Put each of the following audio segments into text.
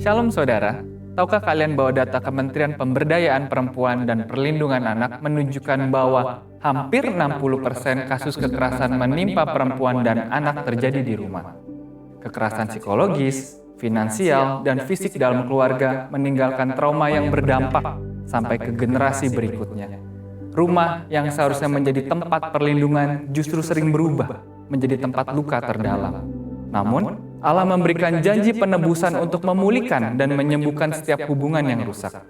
Shalom saudara, tahukah kalian bahwa data Kementerian Pemberdayaan Perempuan dan Perlindungan Anak menunjukkan bahwa hampir 60% kasus kekerasan menimpa perempuan dan anak terjadi di rumah. Kekerasan psikologis, finansial, dan fisik dalam keluarga meninggalkan trauma yang berdampak sampai ke generasi berikutnya. Rumah yang seharusnya menjadi tempat perlindungan justru sering berubah menjadi tempat luka terdalam. Namun, Allah memberikan janji penebusan untuk memulihkan dan menyembuhkan setiap hubungan yang rusak.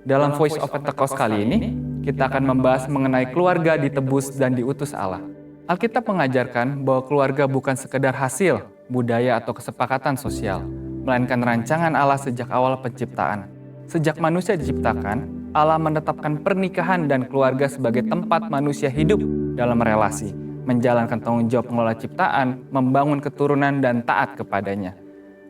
Dalam Voice of Pentecost kali ini, kita akan membahas mengenai keluarga ditebus dan diutus Allah. Alkitab mengajarkan bahwa keluarga bukan sekedar hasil, budaya atau kesepakatan sosial, melainkan rancangan Allah sejak awal penciptaan. Sejak manusia diciptakan, Allah menetapkan pernikahan dan keluarga sebagai tempat manusia hidup dalam relasi, menjalankan tanggung jawab pengelola ciptaan, membangun keturunan dan taat kepadanya.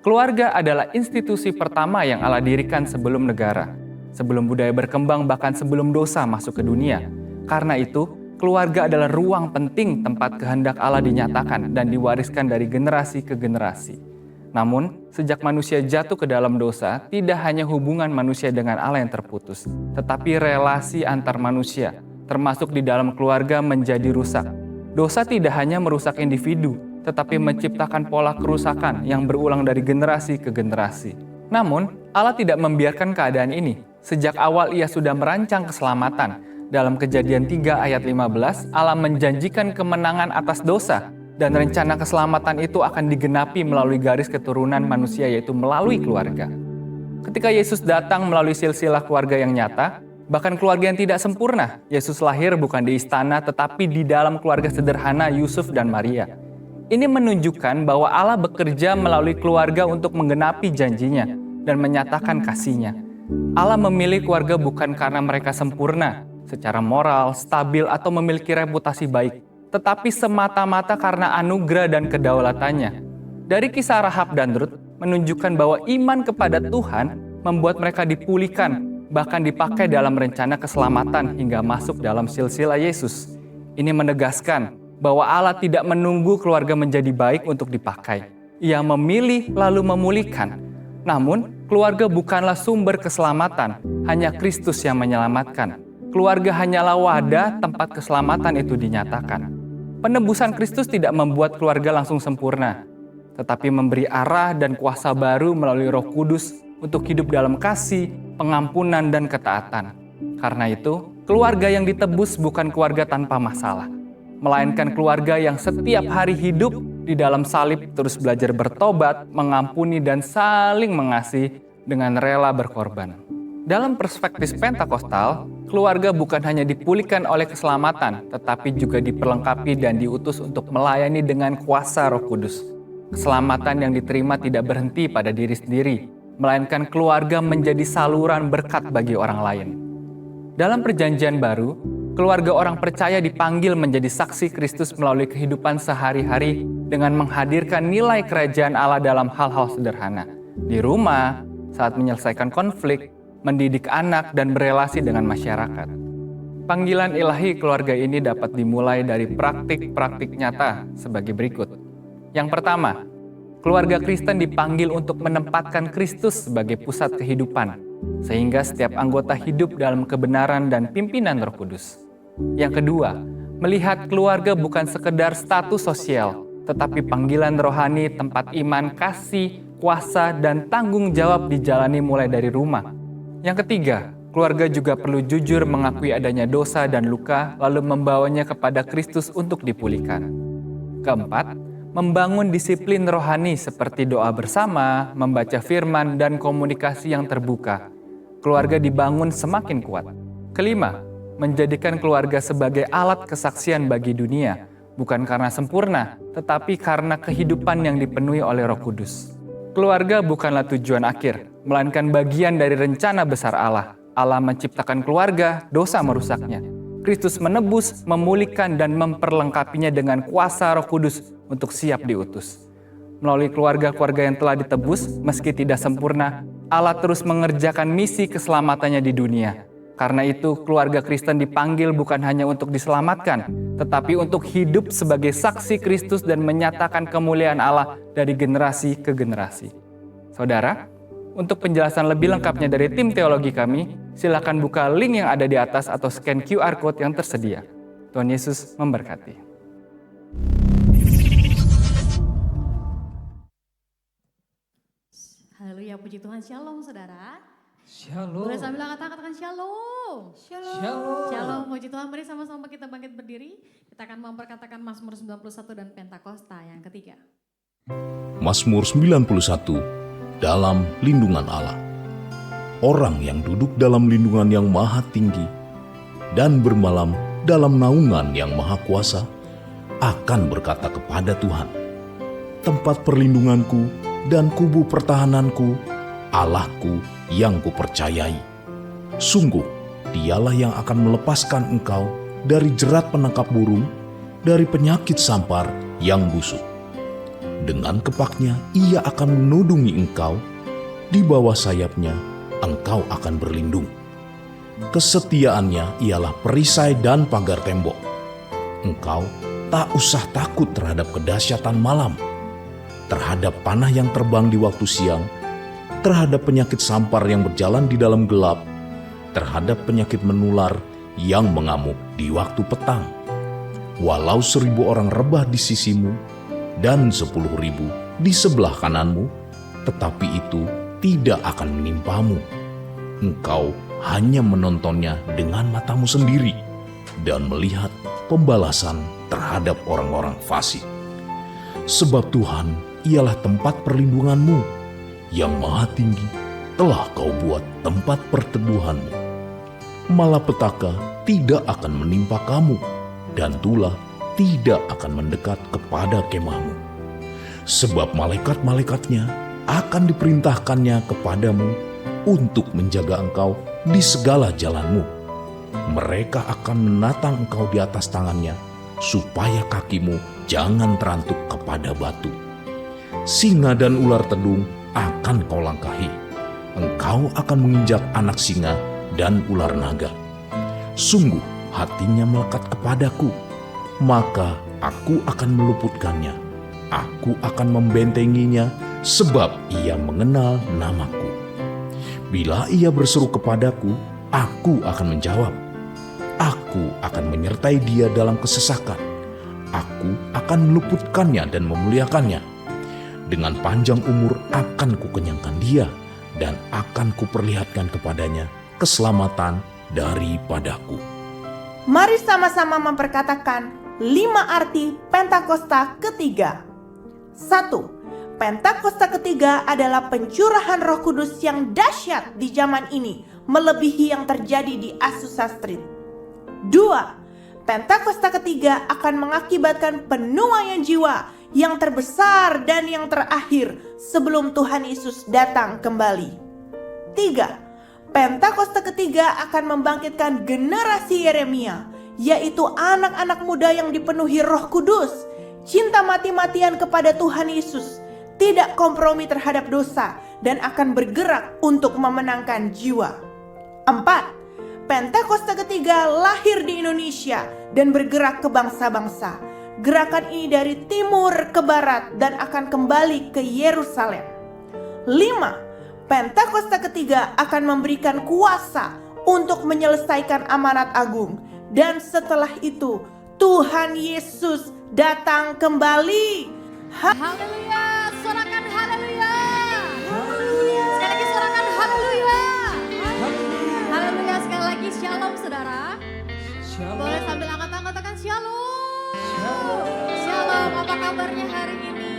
Keluarga adalah institusi pertama yang Allah dirikan sebelum negara, sebelum budaya berkembang, bahkan sebelum dosa masuk ke dunia. Karena itu, keluarga adalah ruang penting tempat kehendak Allah dinyatakan dan diwariskan dari generasi ke generasi. Namun, sejak manusia jatuh ke dalam dosa, tidak hanya hubungan manusia dengan Allah yang terputus, tetapi relasi antar manusia, termasuk di dalam keluarga, menjadi rusak. Dosa tidak hanya merusak individu, tetapi menciptakan pola kerusakan yang berulang dari generasi ke generasi. Namun, Allah tidak membiarkan keadaan ini. Sejak awal Ia sudah merancang keselamatan. Dalam Kejadian 3 ayat 15, Allah menjanjikan kemenangan atas dosa, dan rencana keselamatan itu akan digenapi melalui garis keturunan manusia, yaitu melalui keluarga. Ketika Yesus datang melalui silsilah keluarga yang nyata, bahkan keluarga yang tidak sempurna, Yesus lahir bukan di istana tetapi di dalam keluarga sederhana Yusuf dan Maria. Ini menunjukkan bahwa Allah bekerja melalui keluarga untuk menggenapi janjinya dan menyatakan kasih-Nya. Allah memilih keluarga bukan karena mereka sempurna, secara moral, stabil, atau memiliki reputasi baik, tetapi semata-mata karena anugerah dan kedaulatannya. Dari kisah Rahab dan Rut menunjukkan bahwa iman kepada Tuhan membuat mereka dipulihkan, bahkan dipakai dalam rencana keselamatan hingga masuk dalam silsilah Yesus. Ini menegaskan bahwa Allah tidak menunggu keluarga menjadi baik untuk dipakai. Ia memilih lalu memulihkan. Namun, keluarga bukanlah sumber keselamatan, hanya Kristus yang menyelamatkan. Keluarga hanyalah wadah tempat keselamatan itu dinyatakan. Penebusan Kristus tidak membuat keluarga langsung sempurna, tetapi memberi arah dan kuasa baru melalui Roh Kudus untuk hidup dalam kasih, pengampunan, dan ketaatan. Karena itu, keluarga yang ditebus bukan keluarga tanpa masalah, melainkan keluarga yang setiap hari hidup di dalam salib, terus belajar bertobat, mengampuni, dan saling mengasihi dengan rela berkorban. Dalam perspektif Pentakostal, keluarga bukan hanya dipulihkan oleh keselamatan, tetapi juga diperlengkapi dan diutus untuk melayani dengan kuasa Roh Kudus. Keselamatan yang diterima tidak berhenti pada diri sendiri, melainkan keluarga menjadi saluran berkat bagi orang lain. Dalam Perjanjian Baru, keluarga orang percaya dipanggil menjadi saksi Kristus melalui kehidupan sehari-hari dengan menghadirkan nilai kerajaan Allah dalam hal-hal sederhana. Di rumah, saat menyelesaikan konflik, mendidik anak, dan berelasi dengan masyarakat. Panggilan ilahi keluarga ini dapat dimulai dari praktik-praktik nyata sebagai berikut. Yang pertama, keluarga Kristen dipanggil untuk menempatkan Kristus sebagai pusat kehidupan, sehingga setiap anggota hidup dalam kebenaran dan pimpinan Roh Kudus. Yang kedua, melihat keluarga bukan sekedar status sosial, tetapi panggilan rohani tempat iman, kasih, kuasa, dan tanggung jawab dijalani mulai dari rumah. Yang ketiga, keluarga juga perlu jujur mengakui adanya dosa dan luka, lalu membawanya kepada Kristus untuk dipulihkan. Keempat, membangun disiplin rohani seperti doa bersama, membaca firman, dan komunikasi yang terbuka. Keluarga dibangun semakin kuat. Kelima, menjadikan keluarga sebagai alat kesaksian bagi dunia, bukan karena sempurna, tetapi karena kehidupan yang dipenuhi oleh Roh Kudus. Keluarga bukanlah tujuan akhir, melainkan bagian dari rencana besar Allah. Allah menciptakan keluarga, dosa merusaknya. Kristus menebus, memulihkan, dan memperlengkapinya dengan kuasa Roh Kudus untuk siap diutus. Melalui keluarga-keluarga yang telah ditebus, meski tidak sempurna, Allah terus mengerjakan misi keselamatannya di dunia. Karena itu, keluarga Kristen dipanggil bukan hanya untuk diselamatkan, tetapi untuk hidup sebagai saksi Kristus dan menyatakan kemuliaan Allah dari generasi ke generasi. Saudara, Untuk penjelasan lebih lengkapnya dari tim teologi kami, silakan buka link yang ada di atas atau scan QR Code yang tersedia. Tuhan Yesus memberkati. Haleluya, puji Tuhan. Shalom saudara. Shalom. Boleh sambil katakan shalom. Shalom. Shalom, puji Tuhan. Mari sama-sama kita bangkit berdiri. Kita akan memperkatakan Mazmur 91 dan Pentakosta yang ketiga. Mazmur 91 dalam lindungan Allah. Orang yang duduk dalam lindungan yang maha tinggi dan bermalam dalam naungan yang maha kuasa akan berkata kepada Tuhan, tempat perlindunganku dan kubu pertahananku, Allahku yang kupercayai. Sungguh, dialah yang akan melepaskan engkau dari jerat penangkap burung, dari penyakit sampar yang busuk. Dengan kepaknya ia akan menudungi engkau, di bawah sayapnya engkau akan berlindung. Kesetiaannya ialah perisai dan pagar tembok. Engkau tak usah takut terhadap kedahsyatan malam, terhadap panah yang terbang di waktu siang, terhadap penyakit sampar yang berjalan di dalam gelap, terhadap penyakit menular yang mengamuk di waktu petang. Walau 1.000 orang rebah di sisimu dan 10.000 di sebelah kananmu, tetapi itu tidak akan menimpamu. Engkau hanya menontonnya dengan matamu sendiri dan melihat pembalasan terhadap orang-orang fasik. Sebab Tuhan ialah tempat perlindunganmu, yang maha tinggi telah kau buat tempat perteduhanmu. Malapetaka tidak akan menimpa kamu, dan tulah tidak akan mendekat kepada kemahmu. Sebab malaikat-malaikatnya akan diperintahkannya kepadamu untuk menjaga engkau di segala jalanmu. Mereka akan menatang engkau di atas tangannya, supaya kakimu jangan terantuk kepada batu. Singa dan ular tedung akan kau langkahi. Engkau akan menginjak anak singa dan ular naga. Sungguh hatinya melekat kepadaku, maka aku akan meluputkannya. Aku akan membentenginya, sebab ia mengenal namaku. Bila ia berseru kepadaku, aku akan menjawab. Aku akan menyertai dia dalam kesesakan. Aku akan meluputkannya dan memuliakannya. Dengan panjang umur akan kukenyangkan dia, dan akan kuperlihatkan kepadanya keselamatan daripadaku. Mari sama-sama memperkatakan 5 arti Pentakosta ketiga. 1. Pentakosta ketiga adalah pencurahan Roh Kudus yang dahsyat di zaman ini, melebihi yang terjadi di Azusa Street. 2. Pentakosta ketiga akan mengakibatkan penuaian jiwa yang terbesar dan yang terakhir sebelum Tuhan Yesus datang kembali. 3. Pentakosta ketiga akan membangkitkan generasi Yeremia, yaitu anak-anak muda yang dipenuhi Roh Kudus, cinta mati-matian kepada Tuhan Yesus, tidak kompromi terhadap dosa, dan akan bergerak untuk memenangkan jiwa. 4. Pentakosta ketiga lahir di Indonesia dan bergerak ke bangsa-bangsa. Gerakan ini dari timur ke barat dan akan kembali ke Yerusalem. 5. Pentakosta ketiga akan memberikan kuasa untuk menyelesaikan amanat agung. Dan setelah itu Tuhan Yesus datang kembali. Haleluya, sorakan haleluya. Sekali lagi sorakan haleluya. Haleluya, sekali lagi shalom saudara. Boleh sambil angkat tangan katakan shalom. Shalom, apa kabarnya hari ini?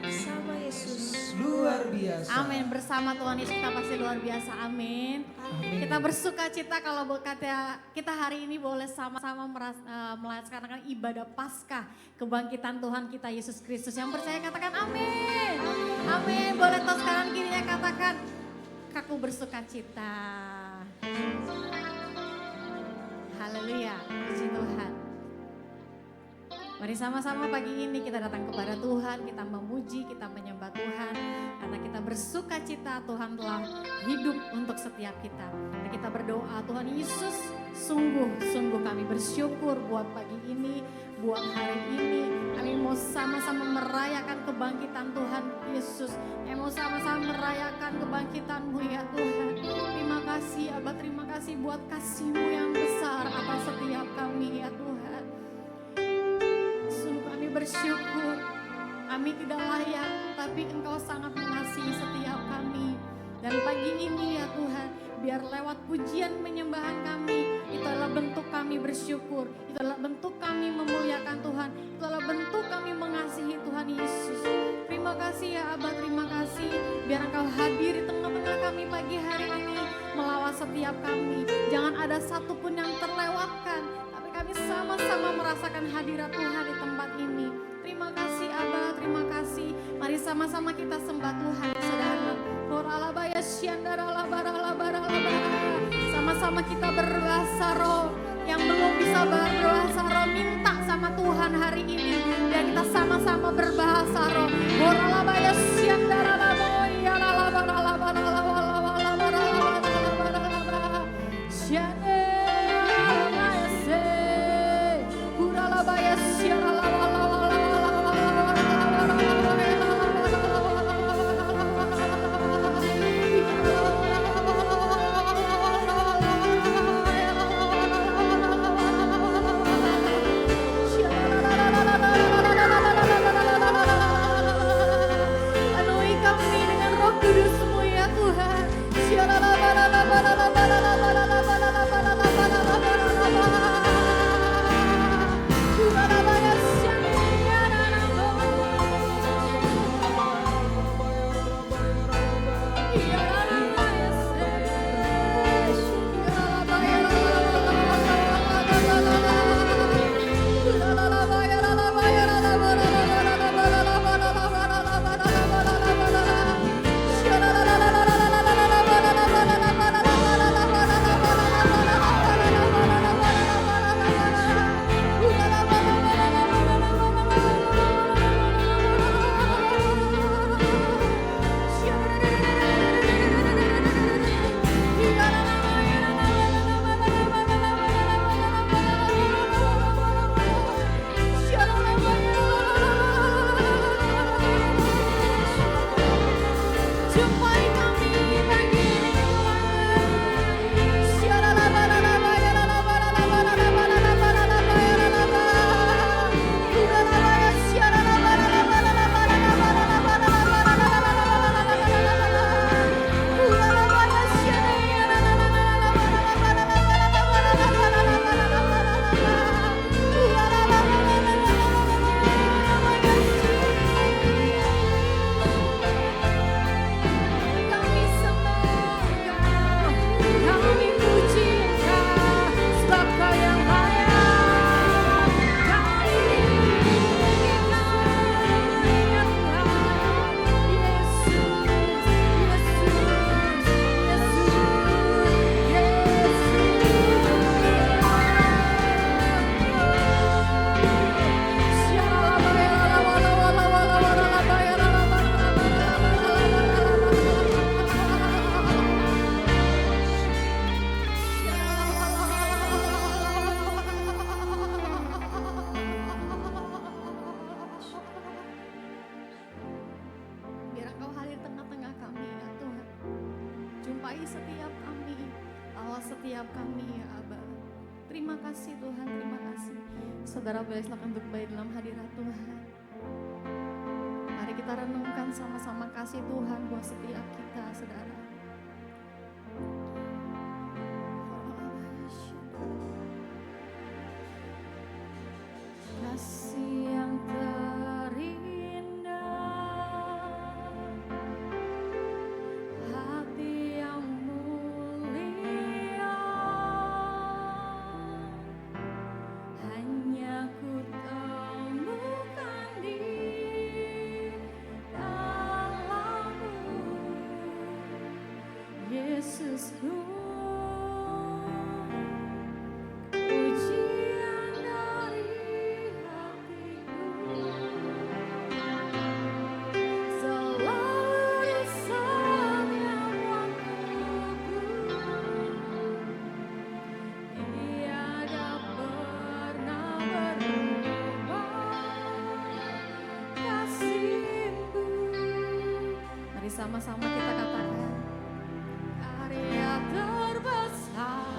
Sama Yesus luar biasa. Amin, bersama Tuhan Yesus kita pasti luar biasa, amin. Kita bersuka cita kalau kita hari ini boleh sama-sama melaksanakan ibadah Paskah kebangkitan Tuhan kita Yesus Kristus. Yang percaya katakan amin. Amin, boleh tos kanan kirinya katakan aku bersuka cita. Haleluya, puji Tuhan. Mari sama-sama pagi ini kita datang kepada Tuhan, kita memuji, kita menyembah Tuhan. Karena kita bersuka cita Tuhan telah hidup untuk setiap kita. Dan kita berdoa Tuhan Yesus, sungguh kami bersyukur buat pagi ini, buat hari ini. Kami mau sama-sama merayakan kebangkitan Tuhan Yesus. Kami mau sama-sama merayakan kebangkitan-Mu ya Tuhan. Terima kasih Abah, terima kasih buat kasih-Mu yang besar atas setiap kami ya Tuhan. Sungguh kami bersyukur, kami tidak layak, tapi Engkau sangat mengasihi setiap kami. Dan pagi ini ya Tuhan, biar lewat pujian penyembahan kami, itu adalah bentuk kami bersyukur, itu adalah bentuk kami memuliakan Tuhan, itu adalah bentuk kami mengasihi Tuhan Yesus. Terima kasih ya Abah, terima kasih, biar Engkau hadir di tengah-tengah kami pagi hari ini, melawat setiap kami. Jangan ada satupun yang terlewatkan, tapi kami sama-sama merasakan hadirat Tuhan di tempat ini. Terima kasih Abah, terima kasih. Mari sama-sama kita sembah Tuhan, saudara. Sama-sama kita berbahasa roh. Yang belum bisa berbahasa roh, minta sama Tuhan hari ini. Dan kita sama-sama berbahasa roh. Saudara boleh silakan berbaik dalam hadirat Tuhan. Mari kita renungkan sama-sama kasih Tuhan buat setiap kita, saudara. Kasih yang terindah, hati yang mulia, hanya ku temukan di dalam-Mu, Yesusku. Pujian dari hati Bersama-sama kita katakan, karya terbesar.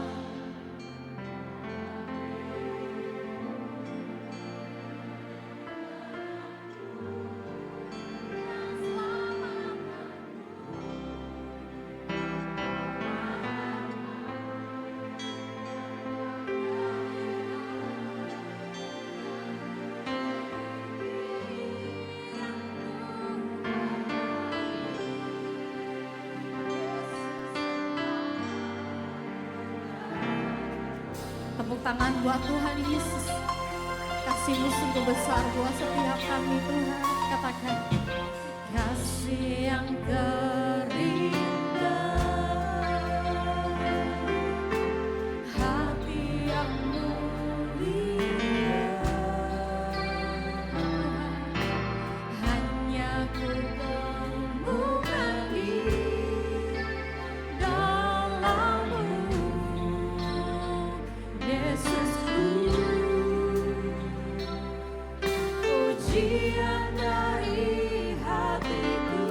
Tepuk tangan buat Tuhan Yesus. Kasih-Mu sungguh besar buat setiap kami Tuhan. Katakan, kasih yang terindah, hati yang mulia, hanya ku temukan di dalam-Mu, Yesusku. Pujian dari hatiku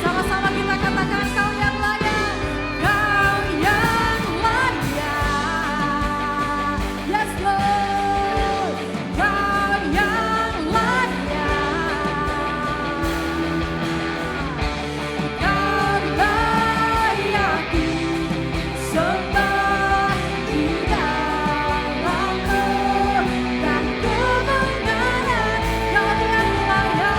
Sama-sama kita katakan kau yang layak, kau yang layak. Yes Lord, kau yang layak. Kau layak disembah di dalammu dan kebenaran. Kau yang layak.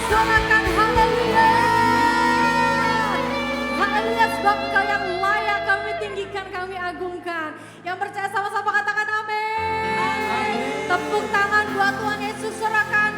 Sorakan haleluya. Haleluya sebab Engkau yang layak kami tinggikan, kami agungkan. Yang percaya sama-sama katakan amin. Tepuk tangan buat Tuhan Yesus, sorakan.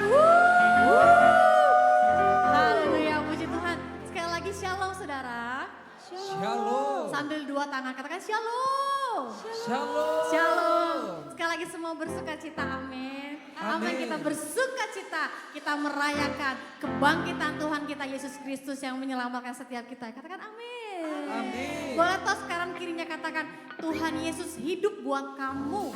Haleluya, puji Tuhan. Sekali lagi shalom saudara. Shalom. Sambil dua tangan katakan shalom. Shalom. Shalom. Sekali lagi semua bersuka cita, amin. Amin. Amin. Kita bersuka cita, kita merayakan kebangkitan Tuhan kita Yesus Kristus yang menyelamatkan setiap kita. Katakan amin. Amin. Boleh tos sekarang kirinya katakan Tuhan Yesus hidup buat kamu.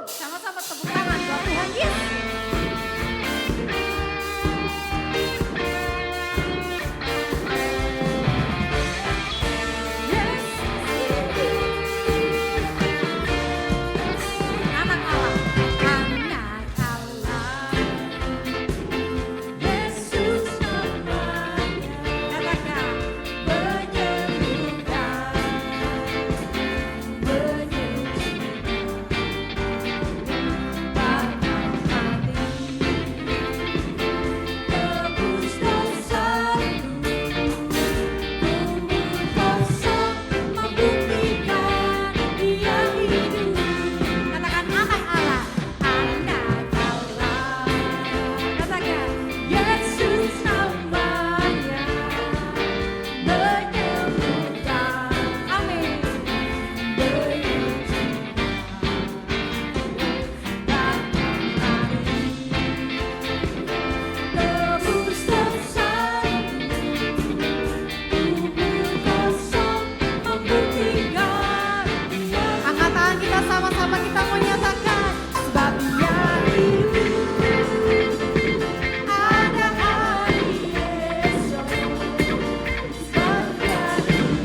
Sama-sama tepuk tangan buat Tuhan Yesus. Anak Allah, anak Allah, Yesus namanya, katakan menyembuhkan, menyembuhkan hati, tebus dosaku, kubur kosong membuktikan Dia hidup. Katakan anak Allah, anak Allah. Katakan Yesus namanya, menyembuhkan. Amin. Tebus dosaku, kubur kosong membuktikan. Angkat tangan kita sama-sama kita menyatakan sebab Dia hidup. Ada hari esok, sebab Dia hidup.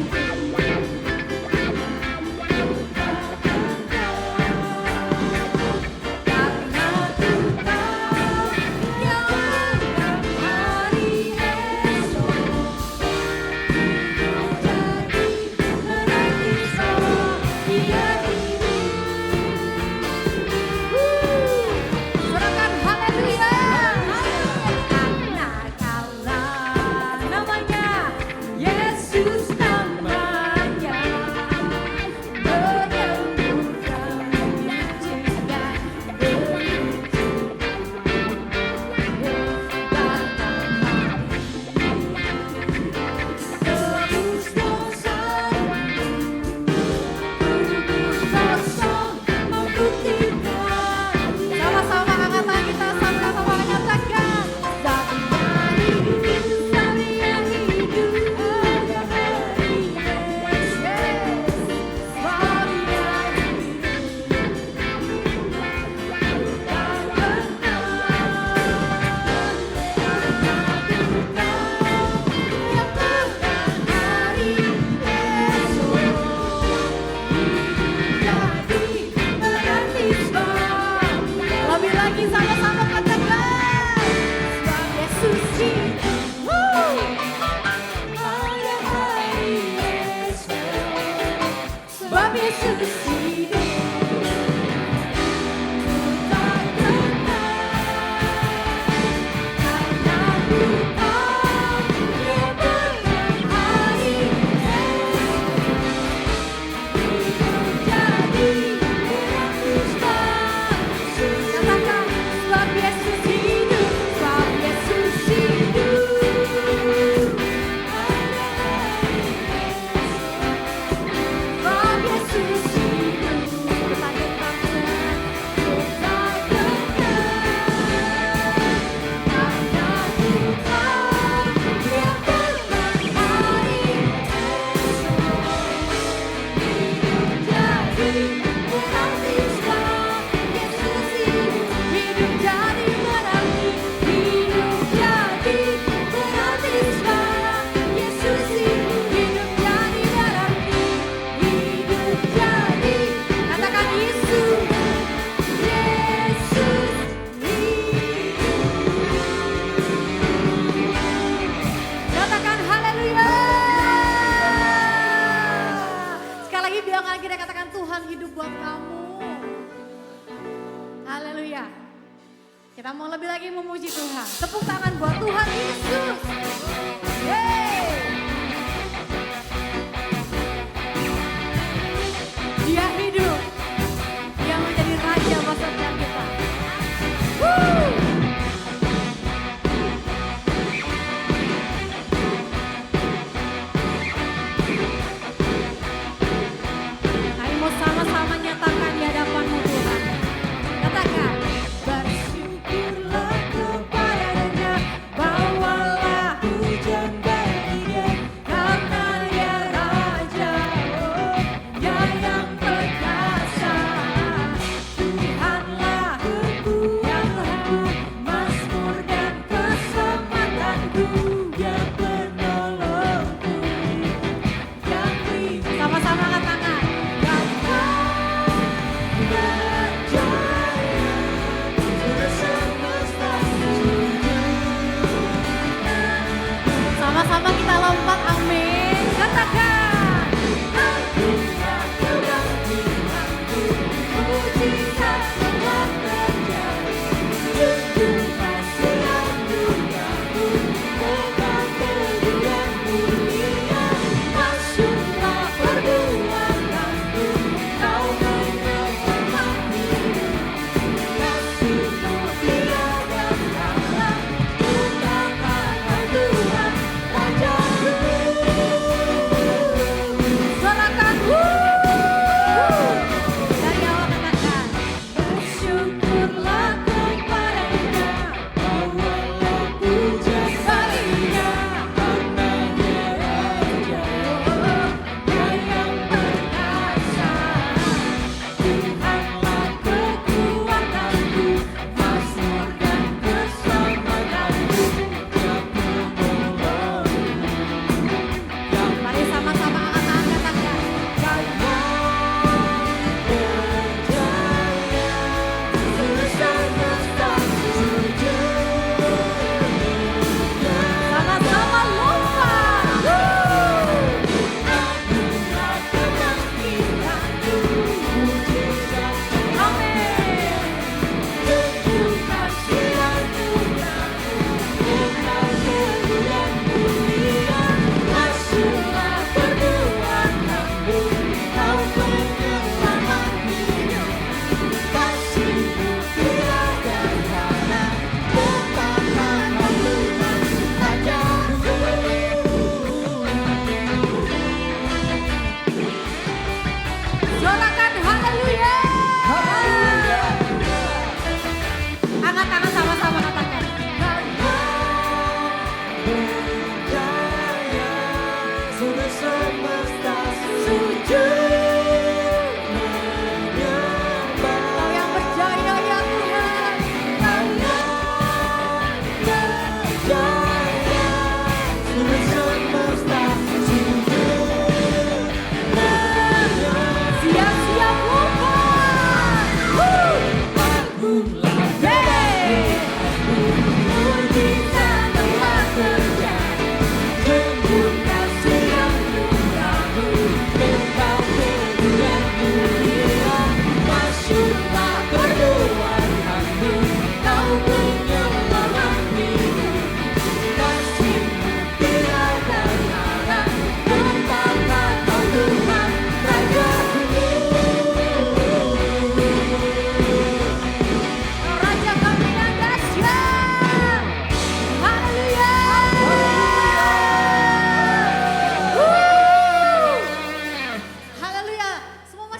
Yesus hidup. Katakan haleluya. Sekali lagi bilang lagi, kita katakan Tuhan hidup buat kamu. Haleluya. Kita mau lebih lagi memuji Tuhan. Tepuk tangan buat Tuhan Yesus. Yeay. Dia hidup. Dia menjadi raja masa depan kita. Woo. Ayo mau sama-sama nyatakan di hadapan-Mu Tuhan. Katakan, bersyukurlah kepadanya, bawalah hujan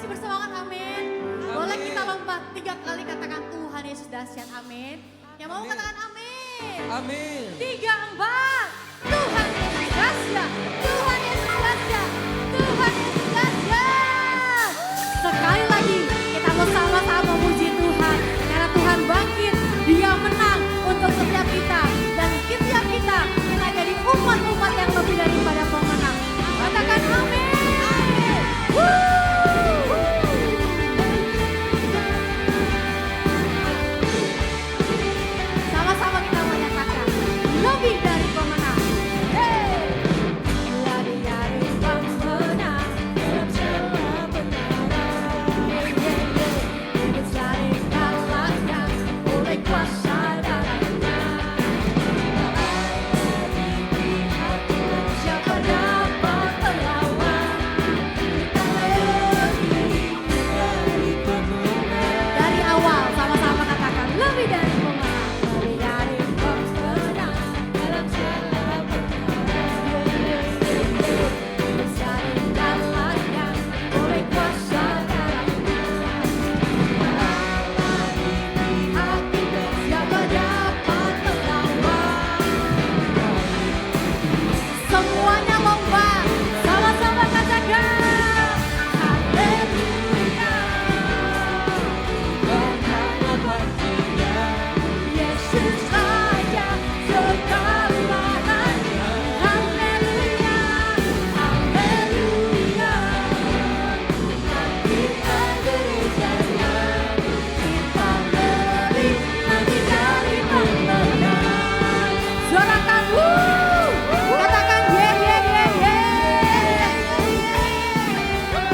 masih bersemangat, amin. Boleh kita lompat 3 kali katakan Tuhan Yesus dahsyat, amin. Yang mau katakan amin. Amin. 3, 4. Tuhan Yesus dahsyat, Tuhan Yesus dahsyat, Tuhan Yesus dahsyat. Sekali lagi kita bersama-sama memuji Tuhan. Karena Tuhan bangkit, Dia menang untuk setiap kita. Dan setiap kita jadi umat-umat yang lebih daripada pemenang. Katakan amin. Sama-sama kita menyatakan lebih dari pemenang. Hey! Lebih dari pemenang dalam segala perkara. Lebih dari kalahkan oleh kuasa darahnya. Siapa dapat melawan? Dari awal sama-sama katakan lebih dari pemenang. Lebih dari pemenang dalam segala perkara. Bisa dikalahkan oleh kuasa darahnya. Allah di pihak kita, siapa dapat melawan? Semuanya lompat, sama-sama katakan haleluya. Yesus saja segalanya. Haleluya, haleluya. Kita gerejanya, kita lebih dari pemenang. Suarakan katakan ye ye ye ye.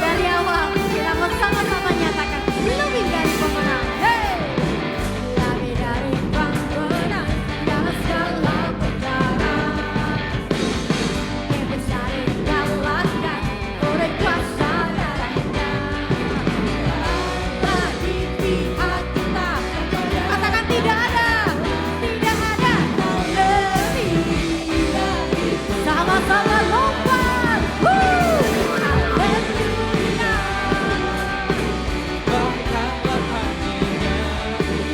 Dari awal kita bersama-sama nyatakan lebih dari pemenang. Hey! Lebih dari pemenang dalam segala perkara. Yang bisa dikalahkan oleh kuasa darahnya. Allah di pihak kita. Katakan tidak ada lebih. Sama-sama lompat. Haleluya.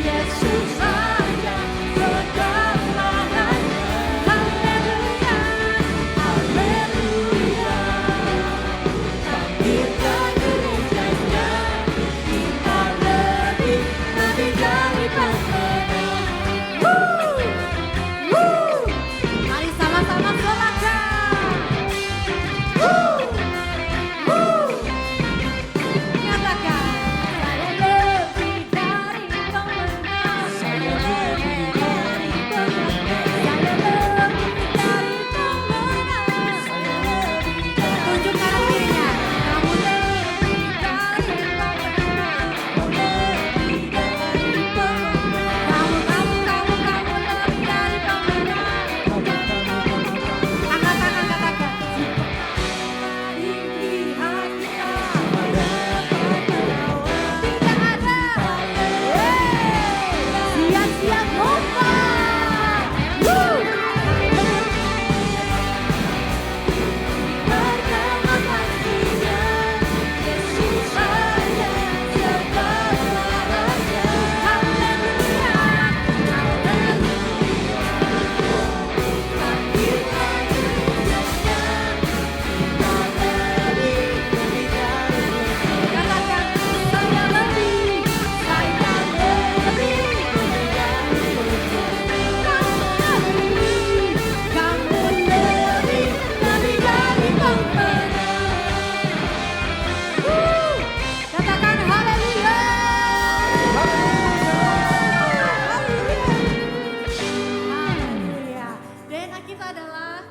Yesus saja segalanya. Haleluya, haleluya. Kita gerejanya, kita lebih dari pemenang. Mari sama-sama sorakan. Nyatakan saya lebih dari pemenang. Saya lebih dari pemenang. Saya lebih dari pemenang. Tunjuk kanan kirinya. Kamu lebih dari pemenang. Lebih dari pemenang. Kamu lebih dari pemenang. Angkat tangan katakan. Di pihak kita tidak ada. Siap-siap lompat. Pertama pastinya Yesus saja segalanya. Haleluya, haleluya. Kita gerejanya, kita lebih dari. Katakan saya lebih dari. Kamu lebih dari pemenang. Katakan haleluya. Haleluya. DNA kita adalah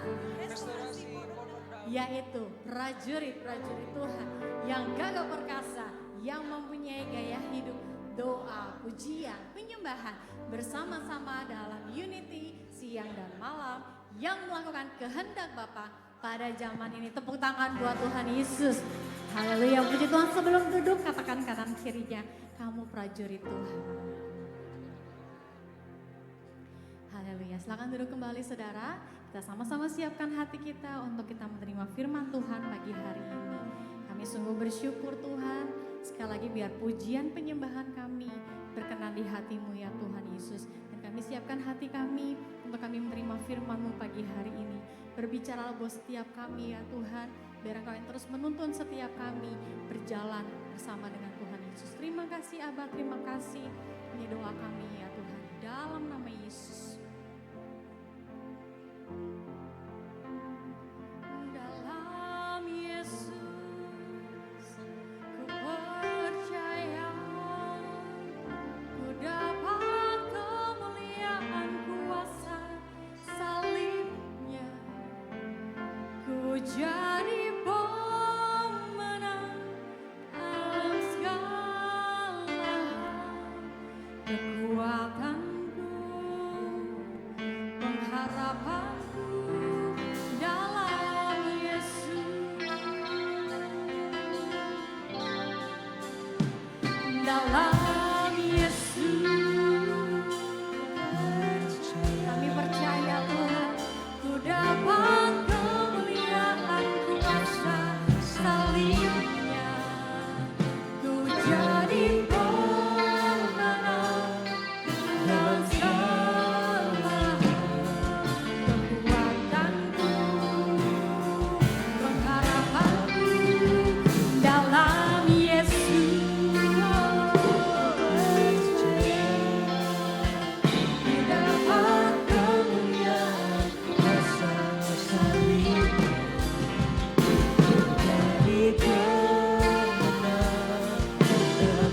yaitu prajurit-prajurit Tuhan yang gagah perkasa, yang mempunyai gaya hidup doa, pujian, penyembahan bersama-sama dalam unity siang dan malam yang melakukan kehendak Bapa pada zaman ini. Tepuk tangan buat Tuhan Yesus. Haleluya, puji Tuhan. Sebelum duduk katakan kanan kirinya, kamu prajurit Tuhan. Haleluya, silakan duduk kembali saudara. Kita sama-sama siapkan hati kita untuk kita menerima firman Tuhan pagi hari ini. Kami sungguh bersyukur Tuhan, Sekali lagi biar pujian penyembahan kami berkenan di hati-Mu ya Tuhan Yesus. Dan kami siapkan hati kami untuk kami menerima firman-Mu pagi hari ini. Berbicara buat setiap kami ya Tuhan. Biar Engkau yang terus menuntun setiap kami berjalan bersama dengan Tuhan Yesus. Terima kasih Abah, terima kasih. Ini doa kami ya Tuhan. Dalam nama Yesus. Dalam Yesus ku percaya, ku dapat kemuliaan kuasa salibnya, ku jadi pemenang dalam segala kekuatanku, pengharapanku dalam Yesus. Dalam Yesus kami percaya Tuhan, ku dapat kemuliaan kuasa salibnya, ku jadi pemenang dalam segala kekuatanku, pengharapanku dalam Yesus. Ku dapat kemuliaan kuasa salibnya, jadi pemenang dalam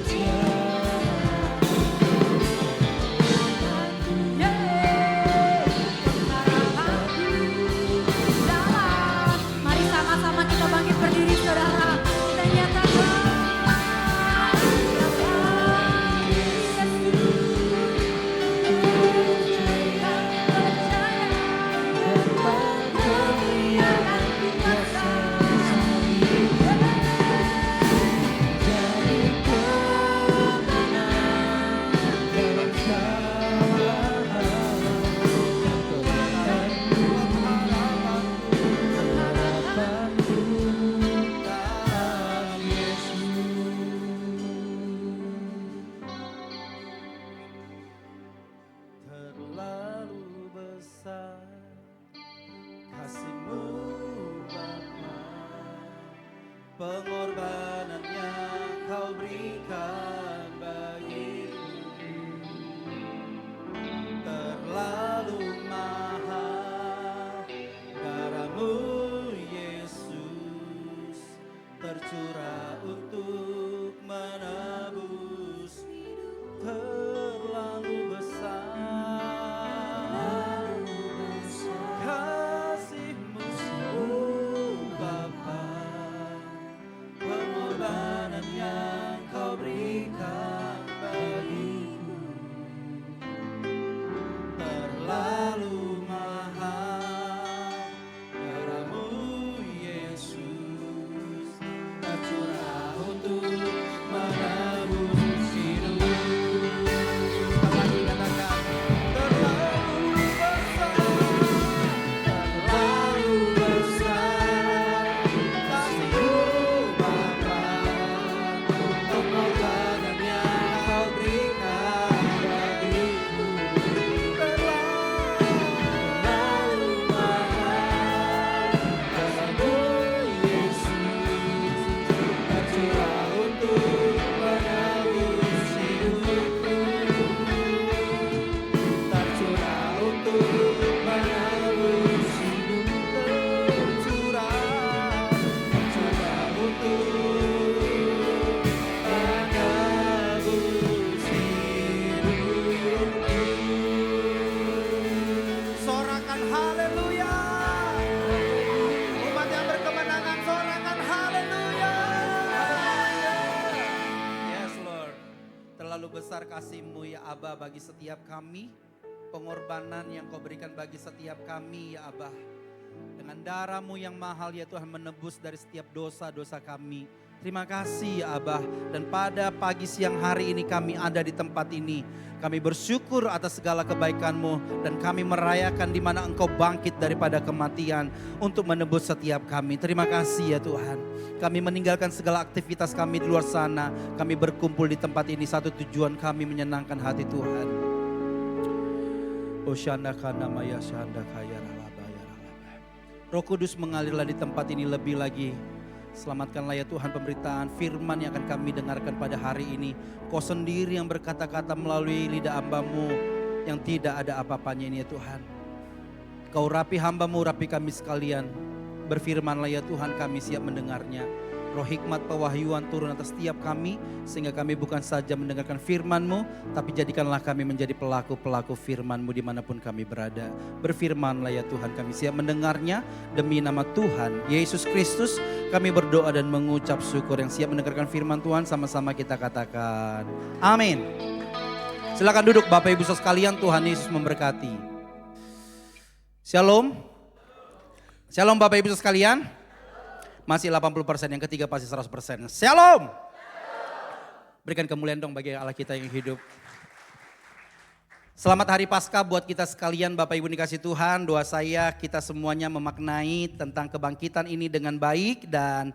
Mari sama-sama kita bangkit berdiri saudara. Kita nyatakan terlalu besar kasih-Mu Bapa, pengorbanan yang Kau berikan bagiku terlalu mahal. Darah-Mu Yesus tercurah untuk menebus, terlalu besar kasih-Mu Bapa, pengorbanan yang Kau berikan bagiku terlalu mahal. Darah-Mu Yesus tercurah untuk menebus hidup. Lagi katakan terlalu besar kasih-Mu Bapa, pengorbanan yang Kau berikan bagiku terlalu mahal. Darah-Mu Yesus tercurah untuk menebus hidupku, tercurah untuk menebus hidup, tercurah untuk menebus hidupku. Sorakan haleluya. Umat yang berkemenangan sorakan haleluya. Yes Lord. Terlalu besar kasih-Mu ya Abah bagi setiap kami. Pengorbanan yang Kau berikan bagi setiap kami ya Abah. Dengan darah-Mu yang mahal ya Tuhan menebus dari setiap dosa-dosa kami. Terima kasih ya Abah. Dan pada pagi siang hari ini kami ada di tempat ini. Kami bersyukur atas segala kebaikan-Mu. Dan kami merayakan di mana Engkau bangkit daripada kematian untuk menebus setiap kami. Terima kasih ya Tuhan. Kami meninggalkan segala aktivitas kami di luar sana. Kami berkumpul di tempat ini. Satu tujuan kami menyenangkan hati Tuhan. Roh Kudus mengalirlah di tempat ini lebih lagi. Selamatkanlah ya Tuhan pemberitaan firman yang akan kami dengarkan pada hari ini. Kau sendiri yang berkata-kata melalui lidah hamba-Mu yang tidak ada apa-apanya ini ya Tuhan. Kau rapi hamba-Mu, rapi kami sekalian. Berfirmanlah ya Tuhan, kami siap mendengarnya. Roh hikmat pewahyuan turun atas setiap kami, sehingga kami bukan saja mendengarkan firman-Mu, tapi jadikanlah kami menjadi pelaku-pelaku firman-Mu dimanapun kami berada. Berfirmanlah ya Tuhan, kami siap mendengarnya. Demi nama Tuhan Yesus Kristus kami berdoa dan mengucap syukur. Yang siap mendengarkan firman Tuhan sama-sama kita katakan amin. Silakan duduk Bapak Ibu sekalian, Tuhan Yesus memberkati. Shalom. Shalom Bapak Ibu sekalian. Masih 80%, yang ketiga pasti 100%. Shalom. Berikan kemuliaan dong bagi Allah kita yang hidup. Selamat Hari Paskah buat kita sekalian Bapak Ibu dikasih Tuhan. Doa saya kita semuanya memaknai tentang kebangkitan ini dengan baik. Dan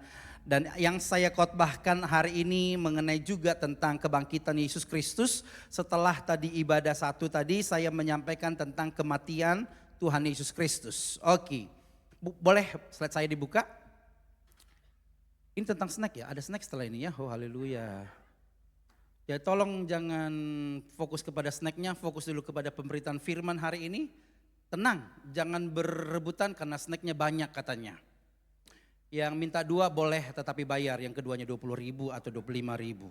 yang saya khotbahkan hari ini mengenai juga tentang kebangkitan Yesus Kristus. Setelah tadi ibadah satu tadi saya menyampaikan tentang kematian Tuhan Yesus Kristus. Oke, boleh slide saya dibuka? Ini tentang snack ya, ada snack setelah ini ya, oh haleluya. Ya tolong jangan fokus kepada snacknya, fokus dulu kepada pemberitaan firman hari ini. Tenang, jangan berebutan karena snacknya banyak katanya. Yang minta 2 boleh tetapi bayar, yang keduanya 20.000 atau 25.000.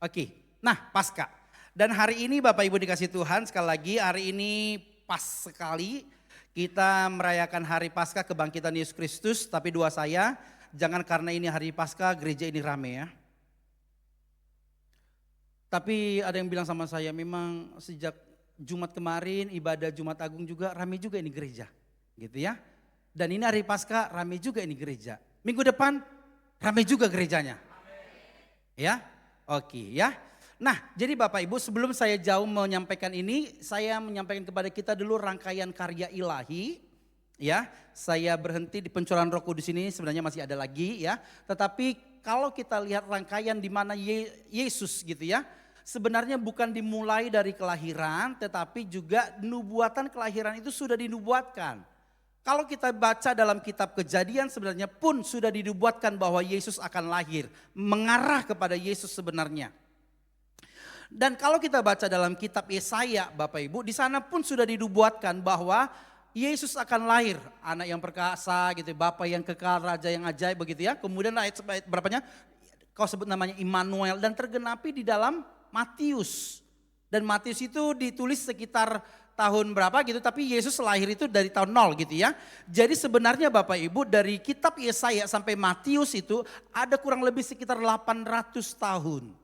Oke, nah Paskah. Dan hari ini Bapak Ibu dikasih Tuhan, sekali lagi hari ini pas sekali. Kita merayakan hari Paskah kebangkitan Yesus Kristus, tapi doa saya jangan karena ini hari Paskah gereja ini rame ya. Tapi ada yang bilang sama saya, memang sejak Jumat kemarin ibadah Jumat Agung juga rame juga ini gereja, gitu ya. Dan ini hari Paskah rame juga ini gereja. Minggu depan rame juga gerejanya. Ya, oke ya. Nah, jadi Bapak Ibu sebelum saya jauh menyampaikan ini, saya menyampaikan kepada kita dulu rangkaian karya ilahi. Ya, saya berhenti di pencurahan Roh Kudus ini, sebenarnya masih ada lagi ya. Tetapi kalau kita lihat rangkaian di mana Yesus gitu ya, sebenarnya bukan dimulai dari kelahiran, tetapi juga nubuatan kelahiran itu sudah dinubuatkan. Kalau kita baca dalam kitab Kejadian sebenarnya pun sudah dinubuatkan bahwa Yesus akan lahir, mengarah kepada Yesus sebenarnya. Dan kalau kita baca dalam kitab Yesaya Bapak Ibu, di sana pun sudah dinubuatkan bahwa Yesus akan lahir, anak yang perkasa gitu, Bapa yang kekal, Raja yang ajaib begitu ya. Kemudian ayat berapanya? Kau sebut namanya Immanuel dan tergenapi di dalam Matius. Dan Matius itu ditulis sekitar tahun berapa gitu, tapi Yesus lahir itu dari tahun 0 gitu ya. Jadi sebenarnya Bapak Ibu dari kitab Yesaya sampai Matius itu ada kurang lebih sekitar 800 tahun.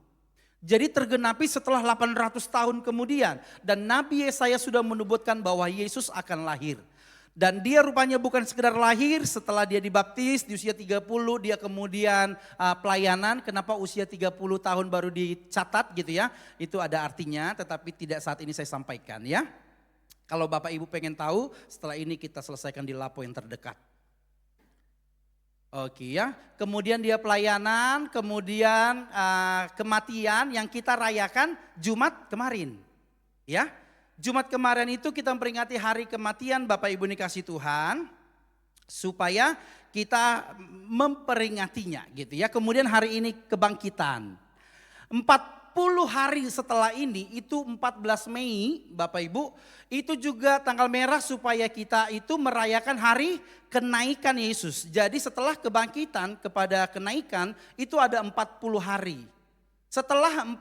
Jadi tergenapi setelah 800 tahun kemudian. Dan Nabi Yesaya sudah menubuatkan bahwa Yesus akan lahir. Dan dia rupanya bukan sekedar lahir, setelah dia dibaptis di usia 30 dia kemudian pelayanan. Kenapa usia 30 tahun baru dicatat gitu ya. Itu ada artinya tetapi tidak saat ini saya sampaikan ya. Kalau Bapak Ibu pengen tahu setelah ini kita selesaikan di Lapo yang terdekat. Oke ya, kemudian dia pelayanan, kemudian kematian yang kita rayakan Jumat kemarin. Ya, Jumat kemarin itu kita memperingati hari kematian Bapak Ibu dikasih Tuhan. Supaya kita memperingatinya gitu ya. Kemudian hari ini kebangkitan. 40 hari setelah ini itu 14 Mei Bapak Ibu. Itu juga tanggal merah supaya kita itu merayakan hari kenaikan Yesus. Jadi setelah kebangkitan kepada kenaikan itu ada 40 hari. Setelah 40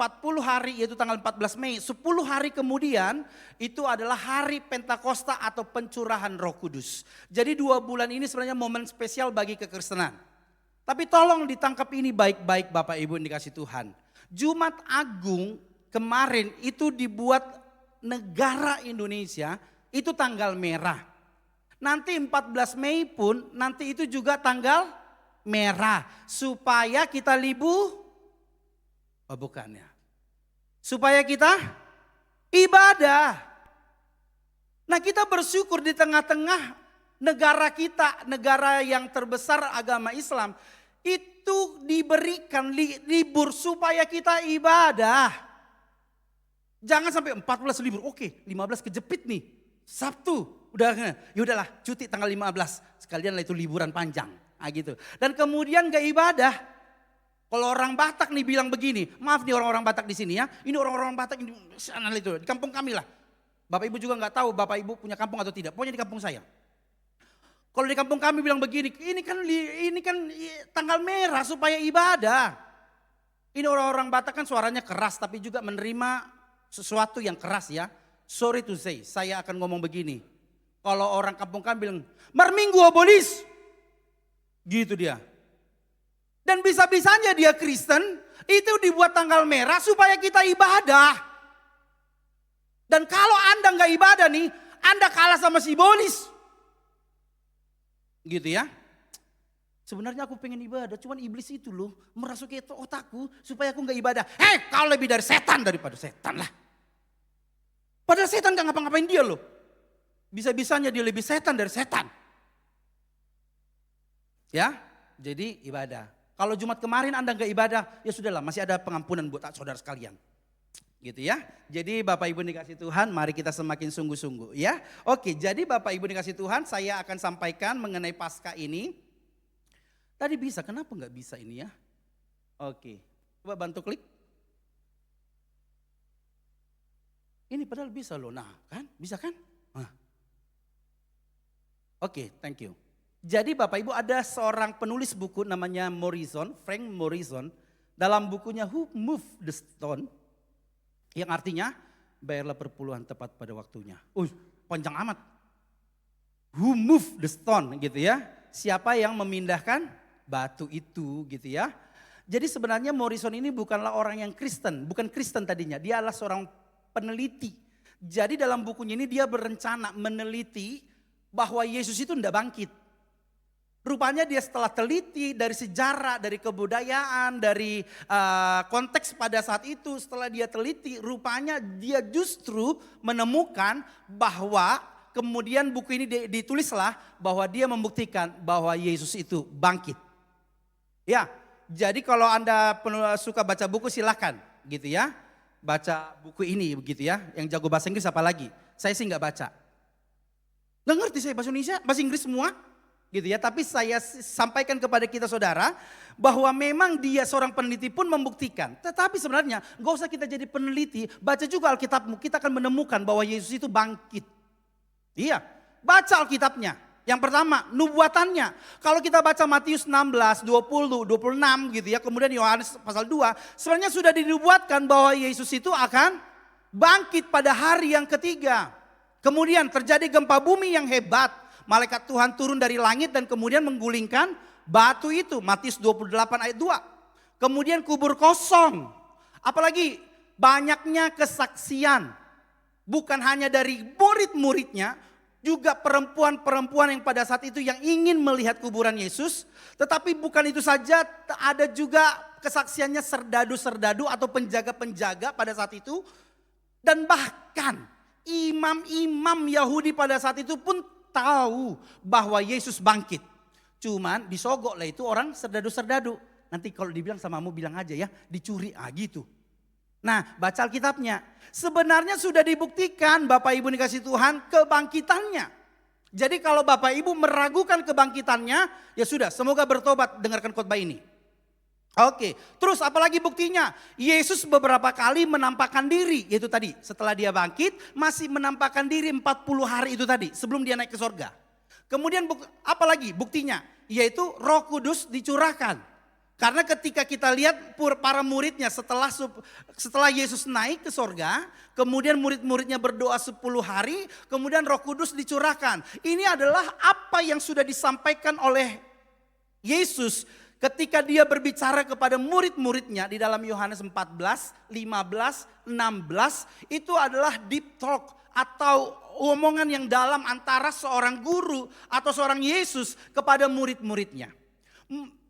hari yaitu tanggal 14 Mei, 10 hari kemudian itu adalah hari Pentakosta atau pencurahan Roh Kudus. Jadi 2 bulan ini sebenarnya momen spesial bagi kekristenan. Tapi tolong ditangkap ini baik-baik Bapak Ibu yang dikasih Tuhan. Jumat Agung kemarin itu dibuat negara Indonesia itu tanggal merah. Nanti 14 Mei pun nanti itu juga tanggal merah. Supaya kita oh bukan ya. Supaya kita ibadah. Nah kita bersyukur di tengah-tengah negara kita, negara yang terbesar agama Islam. Itu diberikan libur supaya kita ibadah. Jangan sampai 14 libur, oke 15 kejepit nih. Sabtu, ya udahlah cuti tanggal 15. Sekalian lah itu liburan panjang. Nah, gitu. Dan kemudian gak ibadah. Kalau orang Batak nih bilang begini, maaf nih orang-orang Batak di sini ya. Ini orang-orang Batak ini sana itu di kampung kami lah. Bapak Ibu juga nggak tahu Bapak Ibu punya kampung atau tidak. Pokoknya di kampung saya. Kalau di kampung kami bilang begini, ini kan tanggal merah supaya ibadah. Ini orang-orang Batak kan suaranya keras tapi juga menerima sesuatu yang keras ya. Sorry to say, saya akan ngomong begini. Kalau orang kampung kami bilang, "Marminggu abolis." Gitu dia. Dan bisa-bisanya dia Kristen, itu dibuat tanggal merah supaya kita ibadah. Dan kalau Anda nggak ibadah nih, Anda kalah sama si bolis. Gitu ya. Sebenarnya aku pengen ibadah, cuman iblis itu loh merasuki otakku supaya aku nggak ibadah. Kau lebih dari setan daripada setan lah. Padahal setan nggak ngapa-ngapain dia loh. Bisa-bisanya dia lebih setan dari setan. Ya, jadi ibadah. Kalau Jumat kemarin Anda nggak ibadah, ya sudahlah masih ada pengampunan buat saudara sekalian. Gitu ya. Jadi Bapak Ibu dikasih Tuhan, mari kita semakin sungguh-sungguh ya. Oke, jadi Bapak Ibu dikasih Tuhan, saya akan sampaikan mengenai Paskah ini. Tadi bisa, kenapa nggak bisa ini ya? Oke, coba bantu klik. Ini padahal bisa loh, nah kan, bisa kan? Nah. Oke, thank you. Jadi Bapak Ibu ada seorang penulis buku namanya Frank Morrison. Dalam bukunya Who Moved the Stone. Yang artinya bayarlah perpuluhan tepat pada waktunya. Panjang amat. Who moved the stone gitu ya. Siapa yang memindahkan batu itu gitu ya. Jadi sebenarnya Morrison ini bukanlah orang yang Kristen. Bukan Kristen tadinya, dia adalah seorang peneliti. Jadi dalam bukunya ini dia berencana meneliti bahwa Yesus itu tidak bangkit. Rupanya dia setelah teliti dari sejarah, dari kebudayaan, dari konteks pada saat itu. Setelah dia teliti, rupanya dia justru menemukan bahwa kemudian buku ini ditulislah bahwa dia membuktikan bahwa Yesus itu bangkit. Ya, jadi kalau Anda suka baca buku silakan gitu ya. Baca buku ini begitu ya. Yang jago bahasa Inggris apa lagi? Saya sih nggak baca. Nggak ngerti saya bahasa Indonesia, bahasa Inggris semua. Gitu ya, tapi saya sampaikan kepada kita saudara bahwa memang dia seorang peneliti pun membuktikan. Tetapi sebenarnya gak usah kita jadi peneliti, baca juga Alkitabmu, kita akan menemukan bahwa Yesus itu bangkit. Iya, baca Alkitabnya. Yang pertama, nubuatannya. Kalau kita baca Matius 16, 20, 26 gitu ya, kemudian Yohanes pasal 2, sebenarnya sudah dinubuatkan bahwa Yesus itu akan bangkit pada hari yang ketiga. Kemudian terjadi gempa bumi yang hebat. Malaikat Tuhan turun dari langit dan kemudian menggulingkan batu itu. Matius 28 ayat 2. Kemudian kubur kosong. Apalagi banyaknya kesaksian. Bukan hanya dari murid-muridnya. Juga perempuan-perempuan yang pada saat itu yang ingin melihat kuburan Yesus. Tetapi bukan itu saja, ada juga kesaksiannya serdadu-serdadu atau penjaga-penjaga pada saat itu. Dan bahkan imam-imam Yahudi pada saat itu pun tahu bahwa Yesus bangkit. Cuman disogok lah itu orang serdadu-serdadu. Nanti kalau dibilang samamu bilang aja ya, dicuri gitu. Nah, baca Alkitabnya. Sebenarnya sudah dibuktikan Bapak Ibu dikasih Tuhan kebangkitannya. Jadi kalau Bapak Ibu meragukan kebangkitannya, ya sudah, semoga bertobat dengarkan khotbah ini. Oke, terus apalagi buktinya? Yesus beberapa kali menampakkan diri, yaitu tadi setelah dia bangkit masih menampakkan diri 40 hari itu tadi sebelum dia naik ke sorga. Kemudian apalagi buktinya? Yaitu Roh Kudus dicurahkan. Karena ketika kita lihat para muridnya setelah Yesus naik ke sorga, kemudian murid-muridnya berdoa 10 hari, kemudian Roh Kudus dicurahkan. Ini adalah apa yang sudah disampaikan oleh Yesus ketika dia berbicara kepada murid-muridnya di dalam Yohanes 14, 15, 16, itu adalah deep talk atau omongan yang dalam antara seorang guru atau seorang Yesus kepada murid-muridnya.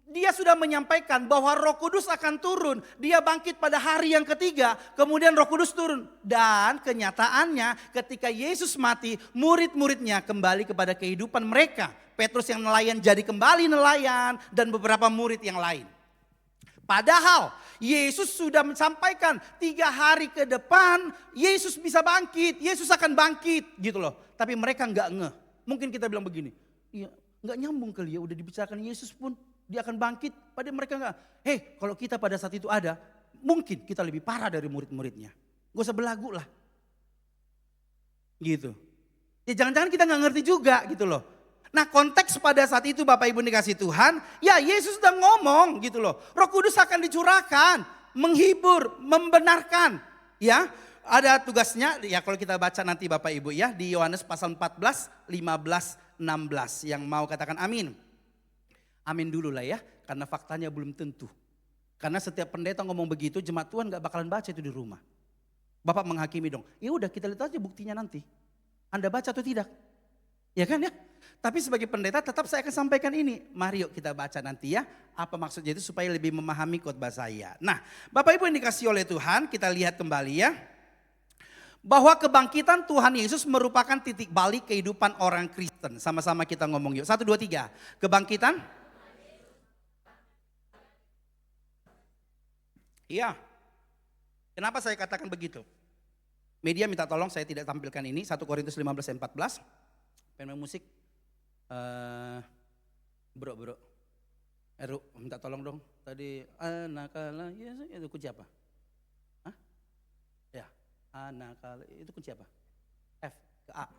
Dia sudah menyampaikan bahwa Roh Kudus akan turun. Dia bangkit pada hari yang ketiga, kemudian Roh Kudus turun. Dan kenyataannya ketika Yesus mati, murid-muridnya kembali kepada kehidupan mereka. Petrus yang nelayan jadi kembali nelayan dan beberapa murid yang lain. Padahal Yesus sudah menyampaikan 3 hari ke depan Yesus bisa bangkit, Yesus akan bangkit gitu loh. Tapi mereka nggak ngeh. Mungkin kita bilang begini, iya nggak nyambung kali ya, udah dibicarakan Yesus pun dia akan bangkit. Padahal mereka nggak, kalau kita pada saat itu ada, mungkin kita lebih parah dari murid-muridnya. Gak usah belagu lah. Gitu. Ya jangan-jangan kita nggak ngerti juga gitu loh. Nah konteks pada saat itu Bapak Ibu dikasih Tuhan, ya Yesus udah ngomong gitu loh. Roh Kudus akan dicurahkan, menghibur, membenarkan. Ya, ada tugasnya ya kalau kita baca nanti Bapak Ibu ya di Yohanes pasal 14, 15, 16. Yang mau katakan amin. Amin dulu lah ya, karena faktanya belum tentu. Karena setiap pendeta ngomong begitu, jemaat Tuhan gak bakalan baca itu di rumah. Bapak menghakimi dong, ya udah kita lihat aja buktinya nanti. Anda baca atau tidak? Ya kan ya? Tapi sebagai pendeta tetap saya akan sampaikan ini. Mari yuk kita baca nanti ya. Apa maksudnya itu supaya lebih memahami khotbah saya. Nah Bapak Ibu yang dikasih oleh Tuhan, kita lihat kembali ya. Bahwa kebangkitan Tuhan Yesus merupakan titik balik kehidupan orang Kristen. Sama-sama kita ngomong yuk. 1, 2, 3. Kebangkitan. Iya. Kenapa saya katakan begitu? Media minta tolong saya tidak tampilkan ini. 1 Korintus 15 ayat 14. Pemain musik. Bro. Eru, minta tolong dong. Tadi anakala, itu kunci apa? Hah? Ya, anakala, itu kunci apa? F ke A.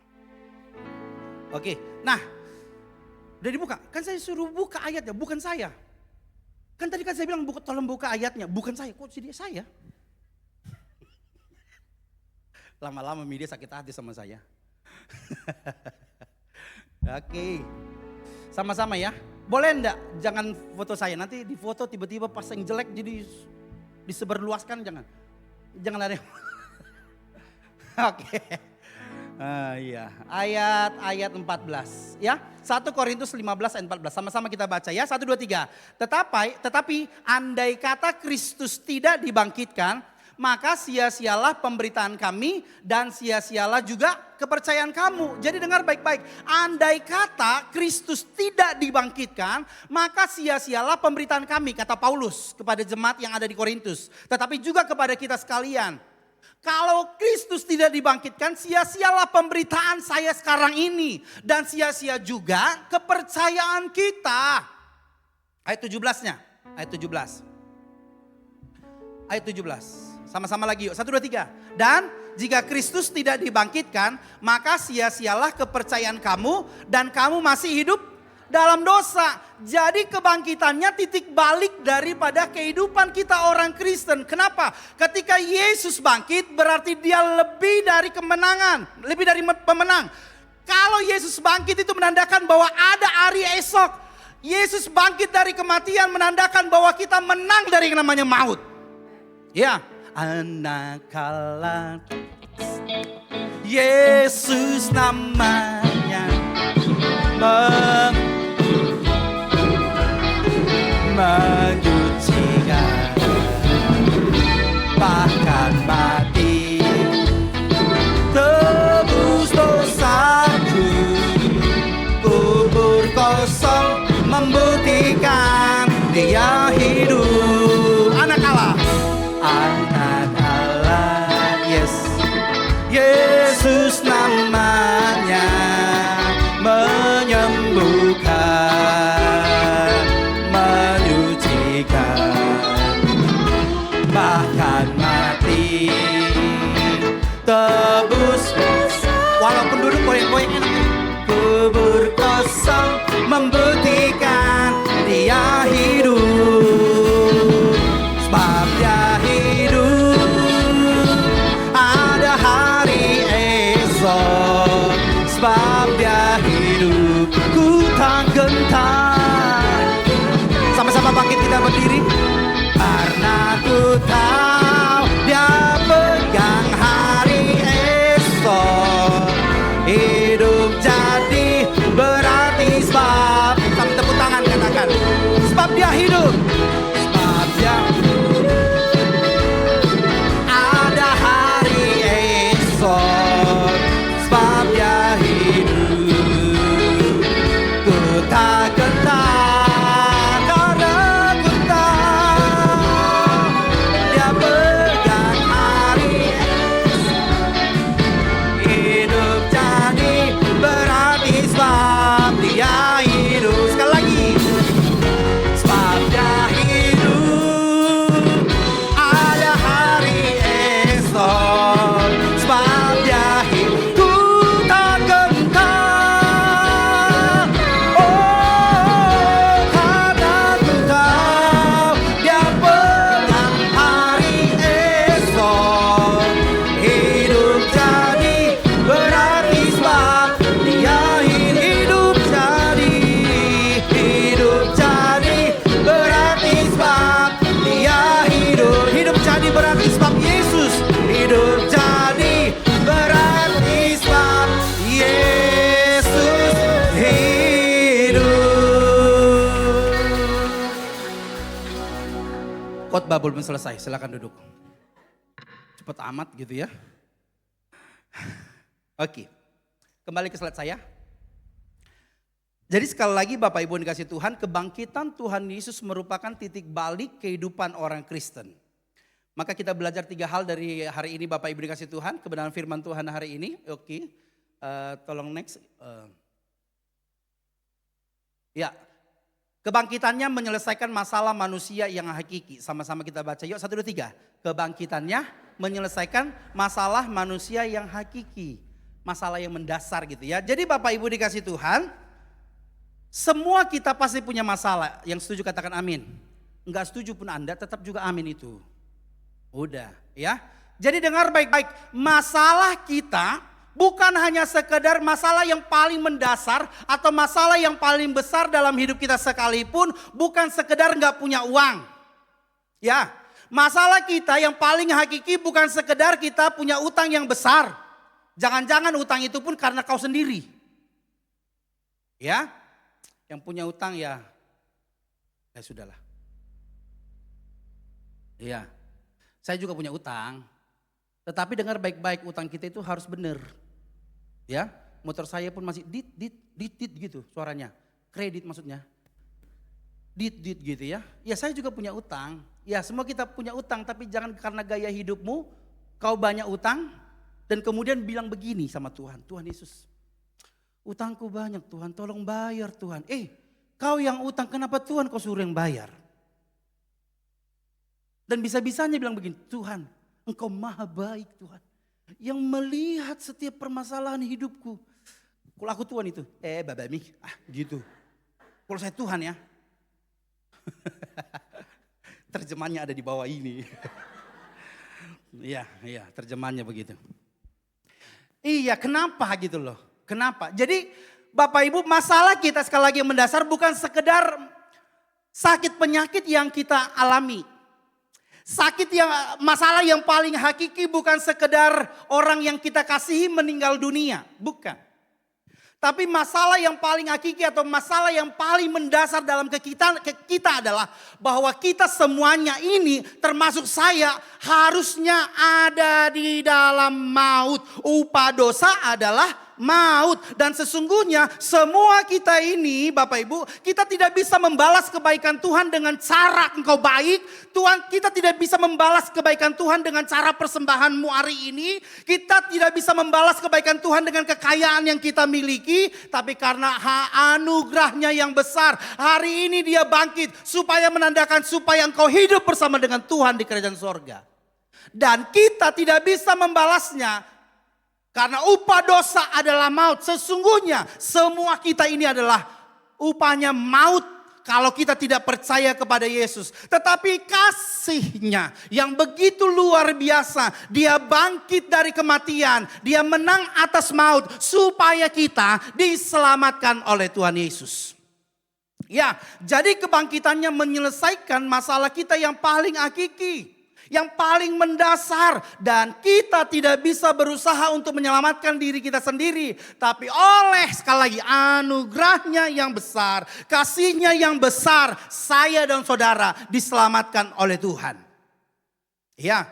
Oke, nah. Udah dibuka, kan saya suruh buka ayatnya, bukan saya. Kan tadi kan saya bilang tolong buka ayatnya, bukan saya, kok jadi saya? Lama-lama media sakit hati sama saya. Oke, sama-sama ya. Boleh enggak jangan foto saya, nanti di foto tiba-tiba pas yang jelek jadi disebarluaskan, jangan. Jangan ada yang... Oke. Iya, ayat 14 ya. 1 Korintus 15 ayat 14. Sama-sama kita baca ya. 1, 2, 3. Tetapi andai kata Kristus tidak dibangkitkan, maka sia-sialah pemberitaan kami dan sia-sialah juga kepercayaan kamu. Jadi dengar baik-baik. Andai kata Kristus tidak dibangkitkan, maka sia-sialah pemberitaan kami, kata Paulus kepada jemaat yang ada di Korintus. Tetapi juga kepada kita sekalian. Kalau Kristus tidak dibangkitkan, sia-sialah pemberitaan saya sekarang ini. Dan sia-sia juga kepercayaan kita. Ayat 17-nya. Ayat 17. Ayat 17. Sama-sama lagi yuk. 1, 2, 3. Dan jika Kristus tidak dibangkitkan, maka sia-sialah kepercayaan kamu. Dan kamu masih hidup dalam dosa. Jadi kebangkitannya titik balik daripada kehidupan kita orang Kristen. Kenapa? Ketika Yesus bangkit berarti dia lebih dari kemenangan. Lebih dari pemenang. Kalau Yesus bangkit itu menandakan bahwa ada hari esok. Yesus bangkit dari kematian menandakan bahwa kita menang dari yang namanya maut. Ya. Anakala Yesus namanya menyucikan, bahkan mati tebus dosaku, kubur kosong membuktikan dia hidup. Anak Allah, yes, Yesus namanya menyembuhkan, menyucikan, bahkan mati tebus. Walaupun duduk goyang-goyang enak, kubur kosong membuktikan dia hidup. Sebab dia hidup, ada hari esok. Sebab dia hidup, ku tak gentar. Sama-sama bangkit kita berdiri. Karena ku tahu dia pegang hari esok. Hidup jadi berarti sebab. Sampai tepuk tangan katakan. Sebab dia hidup. Khotbah belum selesai, silakan duduk. Cepet amat gitu ya. Oke, kembali ke slide saya. Jadi sekali lagi Bapak Ibu dikasih Tuhan, kebangkitan Tuhan Yesus merupakan titik balik kehidupan orang Kristen. Maka kita belajar 3 hal dari hari ini Bapak Ibu dikasih Tuhan, kebenaran firman Tuhan hari ini. Oke, tolong next. Ya, kebangkitannya menyelesaikan masalah manusia yang hakiki. Sama-sama kita baca, yuk 1, 2, 3. Kebangkitannya menyelesaikan masalah manusia yang hakiki. Masalah yang mendasar gitu ya. Jadi Bapak Ibu dikasih Tuhan, semua kita pasti punya masalah. Yang setuju katakan amin. Enggak setuju pun Anda tetap juga amin itu. Udah ya. Jadi dengar baik-baik, masalah kita bukan hanya sekedar masalah yang paling mendasar atau masalah yang paling besar dalam hidup kita sekalipun, bukan sekedar enggak punya uang. Ya, masalah kita yang paling hakiki bukan sekedar kita punya utang yang besar. Jangan-jangan utang itu pun karena kau sendiri. Ya. Yang punya utang ya sudahlah. Iya, saya juga punya utang. Tetapi dengar baik-baik, utang kita itu harus benar. Ya, motor saya pun masih dit gitu suaranya. Kredit maksudnya. Dit gitu ya. Ya saya juga punya utang. Ya semua kita punya utang, tapi jangan karena gaya hidupmu kau banyak utang dan kemudian bilang begini sama Tuhan. Tuhan Yesus, utangku banyak Tuhan, tolong bayar Tuhan. Kau yang utang, kenapa Tuhan kau suruh yang bayar? Dan bisa-bisanya bilang begini, Tuhan Engkau maha baik Tuhan. Yang melihat setiap permasalahan hidupku. Kalau aku Tuhan itu, babami, gitu. Kalau saya Tuhan ya. Terjemahannya ada di bawah ini. Iya, terjemahannya begitu. Iya, kenapa gitu loh? Kenapa? Jadi Bapak Ibu, masalah kita sekali lagi yang mendasar bukan sekedar sakit penyakit yang kita alami. Masalah yang paling hakiki bukan sekedar orang yang kita kasihi meninggal dunia, bukan. Tapi masalah yang paling hakiki atau masalah yang paling mendasar dalam kita adalah bahwa kita semuanya ini termasuk saya harusnya ada di dalam maut. Upah dosa adalah maut. Dan sesungguhnya semua kita ini Bapak Ibu, kita tidak bisa membalas kebaikan Tuhan dengan cara engkau baik. Kita tidak bisa membalas kebaikan Tuhan dengan cara persembahanmu hari ini. Kita tidak bisa membalas kebaikan Tuhan dengan kekayaan yang kita miliki. Tapi karena anugerahnya yang besar, hari ini dia bangkit supaya menandakan supaya engkau hidup bersama dengan Tuhan di kerajaan sorga. Dan kita tidak bisa membalasnya karena upah dosa adalah maut. Sesungguhnya semua kita ini adalah upahnya maut kalau kita tidak percaya kepada Yesus. Tetapi kasihnya yang begitu luar biasa. Dia bangkit dari kematian. Dia menang atas maut supaya kita diselamatkan oleh Tuhan Yesus. Ya, jadi kebangkitannya menyelesaikan masalah kita yang paling hakiki. Yang paling mendasar, dan kita tidak bisa berusaha untuk menyelamatkan diri kita sendiri, tapi oleh sekali lagi anugerahnya yang besar, kasihnya yang besar, saya dan saudara diselamatkan oleh Tuhan. Ya.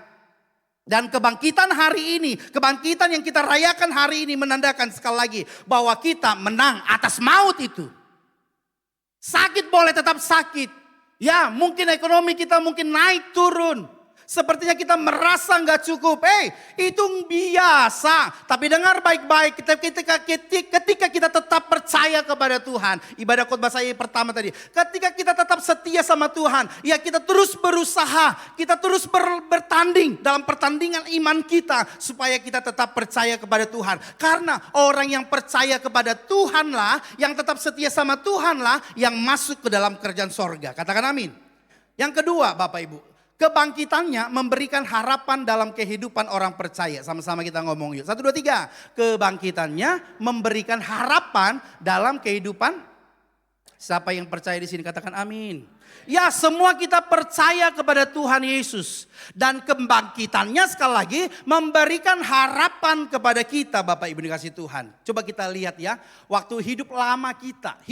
Dan kebangkitan hari ini, kebangkitan yang kita rayakan hari ini menandakan sekali lagi bahwa kita menang atas maut itu. Sakit boleh tetap sakit. Ya, mungkin ekonomi kita mungkin naik turun. Sepertinya kita merasa nggak cukup. Itu biasa. Tapi dengar baik-baik, ketika kita tetap percaya kepada Tuhan. Ibadah khotbah saya pertama tadi. Ketika kita tetap setia sama Tuhan, ya kita terus berusaha. Kita terus bertanding dalam pertandingan iman kita. Supaya kita tetap percaya kepada Tuhan. Karena orang yang percaya kepada Tuhanlah, yang tetap setia sama Tuhanlah, yang masuk ke dalam kerajaan sorga. Katakan amin. Yang kedua Bapak Ibu. Kebangkitannya memberikan harapan dalam kehidupan orang percaya. Sama-sama kita ngomong yuk. 1, 2, 3. Kebangkitannya memberikan harapan dalam kehidupan. Siapa yang percaya di sini katakan amin. Ya, semua kita percaya kepada Tuhan Yesus. Dan kebangkitannya sekali lagi memberikan harapan kepada kita Bapak Ibu dikasih Tuhan. Coba kita lihat ya. Waktu hidup lama kita.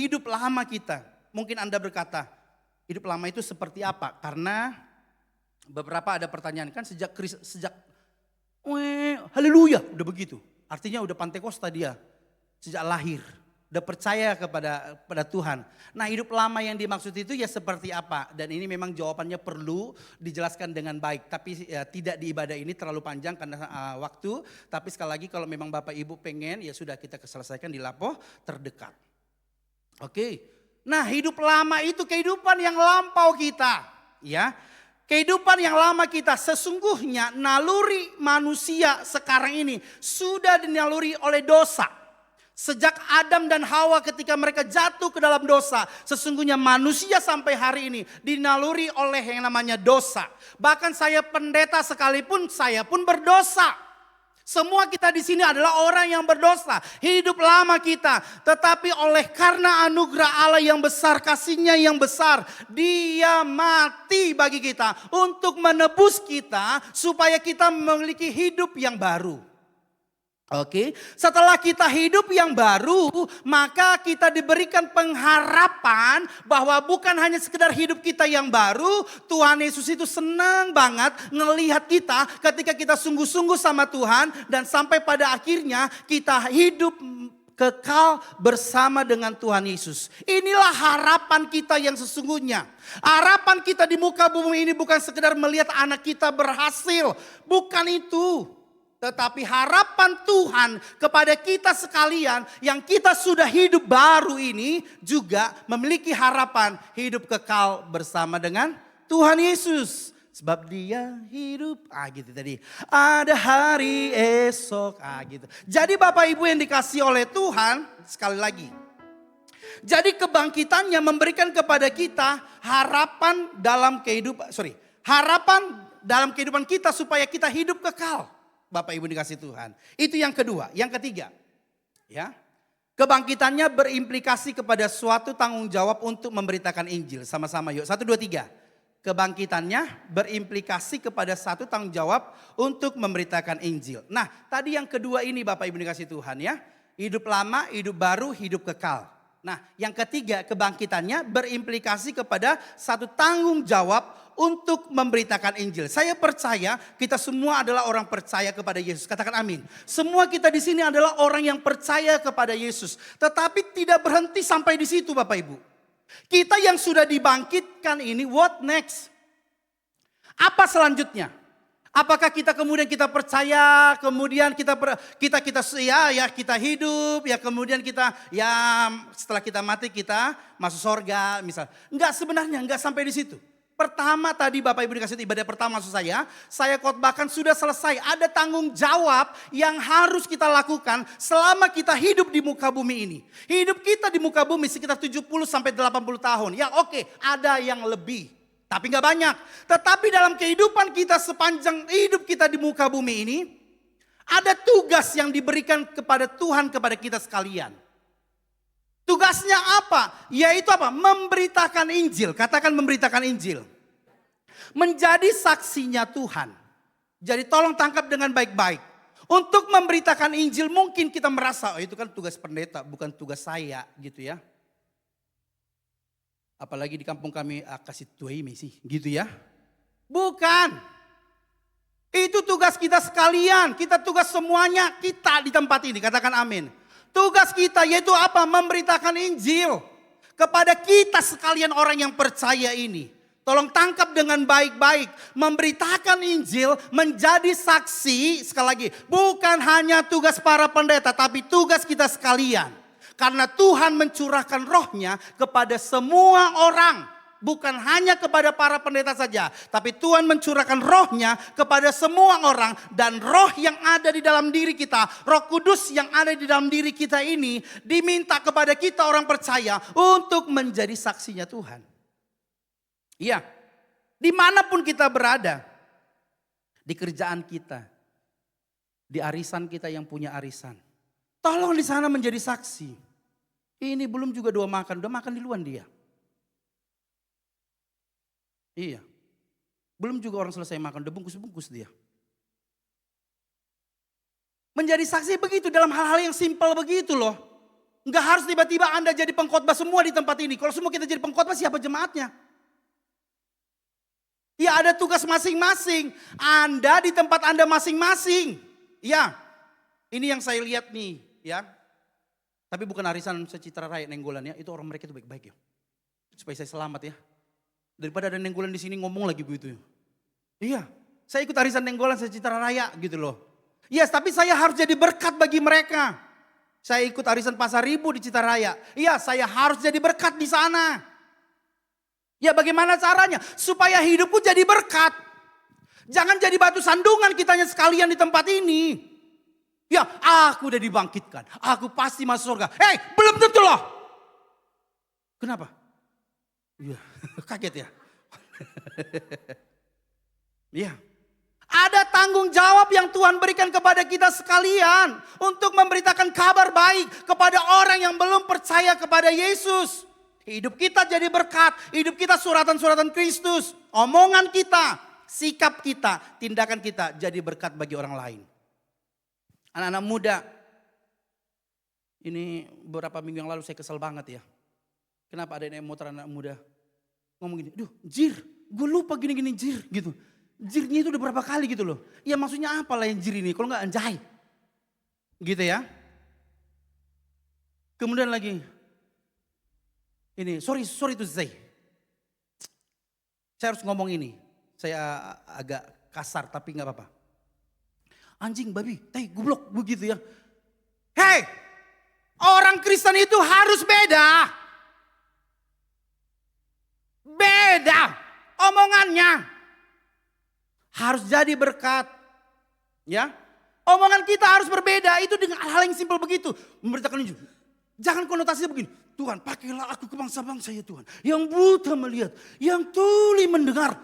Mungkin Anda berkata, hidup lama itu seperti apa? Karena beberapa ada pertanyaan kan sejak haleluya udah begitu. Artinya udah Pantekosta dia sejak lahir. Udah percaya kepada Tuhan. Nah, hidup lama yang dimaksud itu ya seperti apa? Dan ini memang jawabannya perlu dijelaskan dengan baik. Tapi ya, tidak di ibadah ini terlalu panjang karena waktu. Tapi sekali lagi kalau memang Bapak Ibu pengen ya sudah kita selesaikan di lapo terdekat. Oke. Nah, hidup lama itu kehidupan yang lampau kita. Ya. Kehidupan yang lama kita sesungguhnya naluri manusia sekarang ini sudah dinaluri oleh dosa. Sejak Adam dan Hawa ketika mereka jatuh ke dalam dosa, sesungguhnya manusia sampai hari ini dinaluri oleh yang namanya dosa. Bahkan saya pendeta sekalipun saya pun berdosa. Semua kita di sini adalah orang yang berdosa, hidup lama kita. Tetapi oleh karena anugerah Allah yang besar, kasih-Nya yang besar, Dia mati bagi kita untuk menebus kita supaya kita memiliki hidup yang baru. Oke, setelah kita hidup yang baru, maka kita diberikan pengharapan bahwa bukan hanya sekedar hidup kita yang baru, Tuhan Yesus itu senang banget ngelihat kita ketika kita sungguh-sungguh sama Tuhan dan sampai pada akhirnya kita hidup kekal bersama dengan Tuhan Yesus. Inilah harapan kita yang sesungguhnya. Harapan kita di muka bumi ini bukan sekedar melihat anak kita berhasil, bukan itu. Tetapi harapan Tuhan kepada kita sekalian yang kita sudah hidup baru ini juga memiliki harapan hidup kekal bersama dengan Tuhan Yesus. Sebab Dia hidup, gitu tadi. Ada hari esok, gitu. Jadi Bapak Ibu yang dikasihi oleh Tuhan, sekali lagi. Jadi kebangkitannya memberikan kepada kita harapan dalam kehidupan kita supaya kita hidup kekal. Bapak Ibu dikasih Tuhan. Itu yang kedua. Yang ketiga. Ya. Kebangkitannya berimplikasi kepada suatu tanggung jawab untuk memberitakan Injil. Sama-sama yuk. 1, 2, 3. Kebangkitannya berimplikasi kepada satu tanggung jawab untuk memberitakan Injil. Nah, tadi yang kedua ini Bapak Ibu dikasih Tuhan ya. Hidup lama, hidup baru, hidup kekal. Nah, yang ketiga kebangkitannya berimplikasi kepada satu tanggung jawab untuk memberitakan Injil. Saya percaya kita semua adalah orang percaya kepada Yesus. Katakan amin. Semua kita di sini adalah orang yang percaya kepada Yesus. Tetapi tidak berhenti sampai di situ Bapak Ibu. Kita yang sudah dibangkitkan ini, what next? Apa selanjutnya? Apakah kita kemudian kita percaya, kemudian kita hidup, ya kemudian kita setelah kita mati kita masuk surga misal. Enggak sampai di situ. Pertama tadi Bapak Ibu dikasih ibadah pertama maksud saya khotbahkan sudah selesai. Ada tanggung jawab yang harus kita lakukan selama kita hidup di muka bumi ini. Hidup kita di muka bumi sekitar 70 sampai 80 tahun. Ya oke, ada yang lebih. Tapi gak banyak. Tetapi dalam kehidupan kita sepanjang hidup kita di muka bumi ini, ada tugas yang diberikan kepada Tuhan kepada kita sekalian. Tugasnya apa? Yaitu apa? Memberitakan Injil. Katakan memberitakan Injil. Menjadi saksinya Tuhan. Jadi tolong tangkap dengan baik-baik. Untuk memberitakan Injil mungkin kita merasa, itu kan tugas pendeta, bukan tugas saya gitu ya. Apalagi di kampung kami kasih tuai sih gitu ya. Bukan. Itu tugas kita sekalian. Kita tugas semuanya kita di tempat ini. Katakan amin. Tugas kita yaitu apa? Memberitakan Injil kepada kita sekalian orang yang percaya ini. Tolong tangkap dengan baik-baik. Memberitakan Injil menjadi saksi, sekali lagi, bukan hanya tugas para pendeta tapi tugas kita sekalian. Karena Tuhan mencurahkan rohnya kepada semua orang. Bukan hanya kepada para pendeta saja. Tapi Tuhan mencurahkan rohnya kepada semua orang. Dan roh yang ada di dalam diri kita, Roh Kudus yang ada di dalam diri kita ini diminta kepada kita orang percaya untuk menjadi saksinya Tuhan. Iya, dimanapun kita berada, di kerjaan kita, di arisan kita yang punya arisan. Tolong di sana menjadi saksi. Ini belum juga udah makan di luar dia. Iya. Belum juga orang selesai makan, udah bungkus-bungkus dia. Menjadi saksi begitu dalam hal-hal yang simpel begitu loh. Enggak harus tiba-tiba Anda jadi pengkhotbah semua di tempat ini. Kalau semua kita jadi pengkhotbah siapa jemaatnya? Ya ada tugas masing-masing. Anda di tempat Anda masing-masing. Ya, ini yang saya lihat nih ya. Tapi bukan arisan secitra rakyat Nenggolan ya. Itu orang mereka itu baik-baik ya. Supaya saya selamat ya. Daripada ada Nenggolan di sini ngomong lagi begitu ya. Iya, saya ikut arisan Nenggolan secitra raya gitu loh. Yes, tapi saya harus jadi berkat bagi mereka. Saya ikut arisan Pasar Ribu di Citaraya. Iya, saya harus jadi berkat di sana. Ya bagaimana caranya? Supaya hidupku jadi berkat. Jangan jadi batu sandungan kitanya sekalian di tempat ini. Ya aku udah dibangkitkan. Aku pasti masuk surga. Hei belum tentu loh. Kenapa? Iya kaget ya. Iya. Ada tanggung jawab yang Tuhan berikan kepada kita sekalian. Untuk memberitakan kabar baik kepada orang yang belum percaya kepada Yesus. Hidup kita jadi berkat, hidup kita suratan-suratan Kristus, omongan kita, sikap kita, tindakan kita jadi berkat bagi orang lain. Anak-anak muda, ini beberapa minggu yang lalu saya kesel banget ya. Kenapa ada yang motor anak muda ngomong gini, duh jir, gue lupa gini-gini jir gitu. Jirnya itu udah berapa kali gitu loh. Ya maksudnya apa lah yang jir ini, kalau nggak anjay. Gitu ya. Kemudian lagi, ini sorry to say. Saya harus ngomong ini. Saya agak kasar tapi nggak apa-apa. Anjing, babi, tai, goblok begitu ya. Hei, orang Kristen itu harus beda. Beda omongannya. Harus jadi berkat. Ya. Omongan kita harus berbeda. Itu dengan hal yang simpel begitu. Memberitakan Injil. Jangan konotasinya begini. Tuhan pakailah aku ke bangsa-bangsa ya Tuhan. Yang buta melihat. Yang tuli mendengar.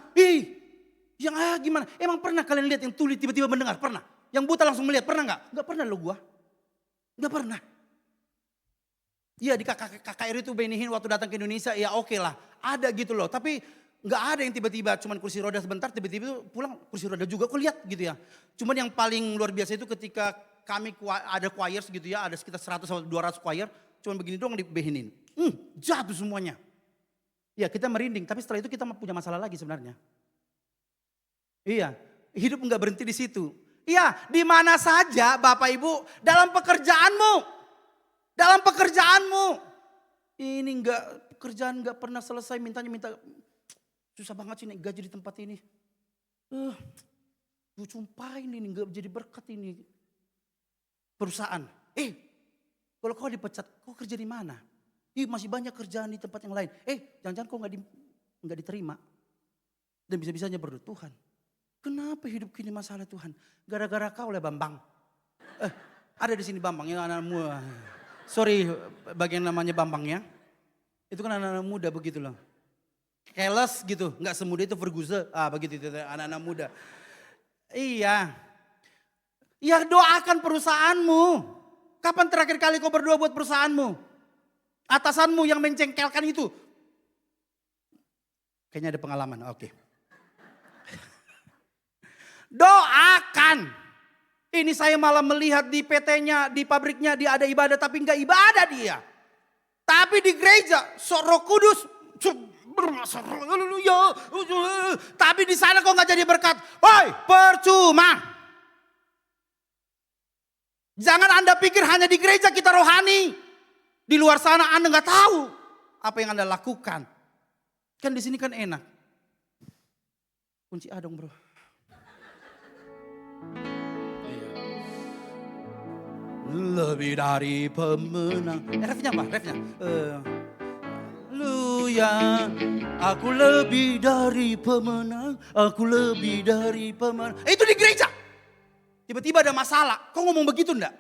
Yang gimana? Emang pernah kalian lihat yang tuli tiba-tiba mendengar? Pernah? Yang buta langsung melihat? Pernah gak? Gak pernah lo gua. Gak pernah. Iya di KKR itu Benihin waktu datang ke Indonesia. Ya oke lah. Ada gitu loh. Tapi gak ada yang tiba-tiba cuman kursi roda sebentar. Tiba-tiba pulang kursi roda juga. Kok lihat gitu ya. Cuman yang paling luar biasa itu ketika kami ada choirs gitu ya. Ada sekitar 100 atau 200 choir. Cuman begini doang dibehinin. Jatuh semuanya. Ya kita merinding. Tapi setelah itu kita punya masalah lagi sebenarnya. Iya. Hidup enggak berhenti di situ. Iya. Di mana saja Bapak Ibu. Dalam pekerjaanmu. Dalam pekerjaanmu. Ini enggak. Pekerjaan enggak pernah selesai. Minta. Susah banget sih nih gaji di tempat ini. Gue sumpahin ini enggak jadi berkat ini. Perusahaan. Kalau kau dipecat, kau kerja di mana? Masih banyak kerjaan di tempat yang lain. Jangan-jangan kau nggak diterima. Dan bisa-bisanya berdoa, Tuhan, kenapa hidup kini masalah Tuhan? Gara-gara kau lah Bambang. Ada di sini Bambang, yang anak muda. Sorry, bagian namanya Bambang ya. Itu kan anak-anak muda begitu loh. Keles gitu, nggak semudah itu Ferguson. Begitu itu anak-anak muda. Iya. Ya doakan perusahaanmu. Kapan terakhir kali kau berdoa buat perusahaanmu? Atasanmu yang mencengkelkan itu. Kayaknya ada pengalaman, oke. Doakan. Ini saya malah melihat di PT-nya, di pabriknya dia ada ibadah tapi enggak ibadah dia. Tapi di gereja, Roh Kudus. Tapi di sana kau nggak jadi berkat. Woi, percuma. Jangan Anda pikir hanya di gereja kita rohani. Di luar sana Anda nggak tahu apa yang Anda lakukan. Kan di sini kan enak. Kunci A dong bro. Lebih dari pemenang. Refnya apa? Refnya. Haleluya. Aku lebih dari pemenang. Aku lebih dari pemenang. Itu di gereja. Tiba-tiba ada masalah. Kok ngomong begitu enggak?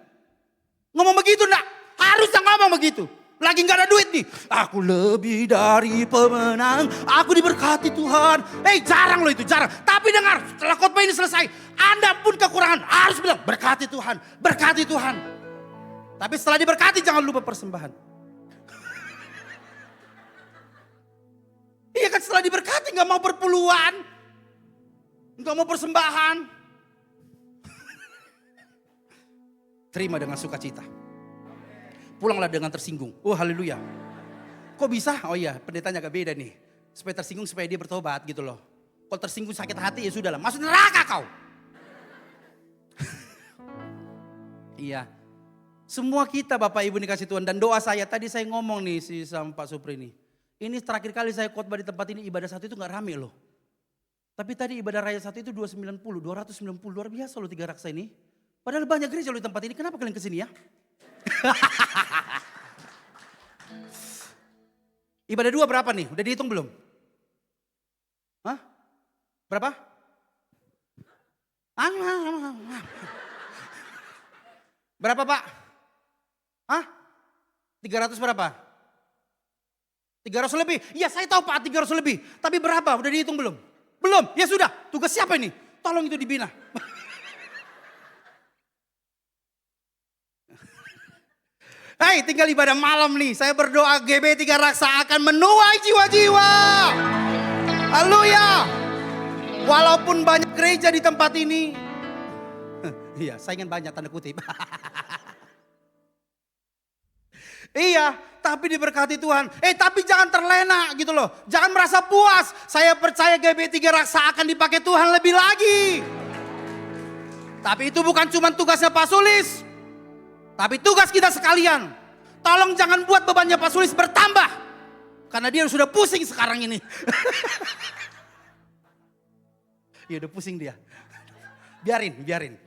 Ngomong begitu enggak? Harusnya ngomong begitu. Lagi gak ada duit nih. Aku lebih dari pemenang. Aku diberkati Tuhan. Jarang loh itu, jarang. Tapi dengar, setelah khotbah ini selesai. Anda pun kekurangan. Harus bilang, berkati Tuhan. Berkati Tuhan. Tapi setelah diberkati jangan lupa persembahan. Iya kan setelah diberkati gak mau berpuluhan. Gak mau persembahan. Terima dengan sukacita. Pulanglah dengan tersinggung. Oh haleluya. Kok bisa? Oh iya pendetanya agak beda nih. Supaya tersinggung supaya dia bertobat gitu loh. Kalau tersinggung sakit hati ya sudahlah, masuk neraka kau. Iya. Semua kita Bapak Ibu dikasih Tuhan, dan doa saya tadi saya ngomong nih sama Pak Supri nih. Ini terakhir kali saya khotbah di tempat ini, ibadah satu itu gak rame loh. Tapi tadi ibadah raya satu itu 290, luar biasa loh 3 raksa ini. Padahal banyak gereja loh di tempat ini, kenapa kalian kesini ya? Ibadah 2 berapa nih? Udah dihitung belum? Hah? Berapa? Berapa Pak? Hah? 300 berapa? 300 lebih? Iya saya tahu Pak 300 lebih. Tapi berapa? Udah dihitung belum? Belum? Ya sudah. Tugas siapa ini? Tolong itu dibina. Hei, tinggal ibadah malam nih. Saya berdoa GB3 Raksa akan menuai jiwa-jiwa. Haleluya. Walaupun banyak gereja di tempat ini. Iya, saingan banyak tanda kutip. Iya, tapi diberkati Tuhan. Tapi jangan terlena gitu loh. Jangan merasa puas. Saya percaya GB3 Raksa akan dipakai Tuhan lebih lagi. Tapi itu bukan cuma tugasnya Pak Sulis. Tapi tugas kita sekalian, tolong jangan buat bebannya Pak Sulis bertambah. Karena dia sudah pusing sekarang ini. Ya udah pusing dia. Biarin.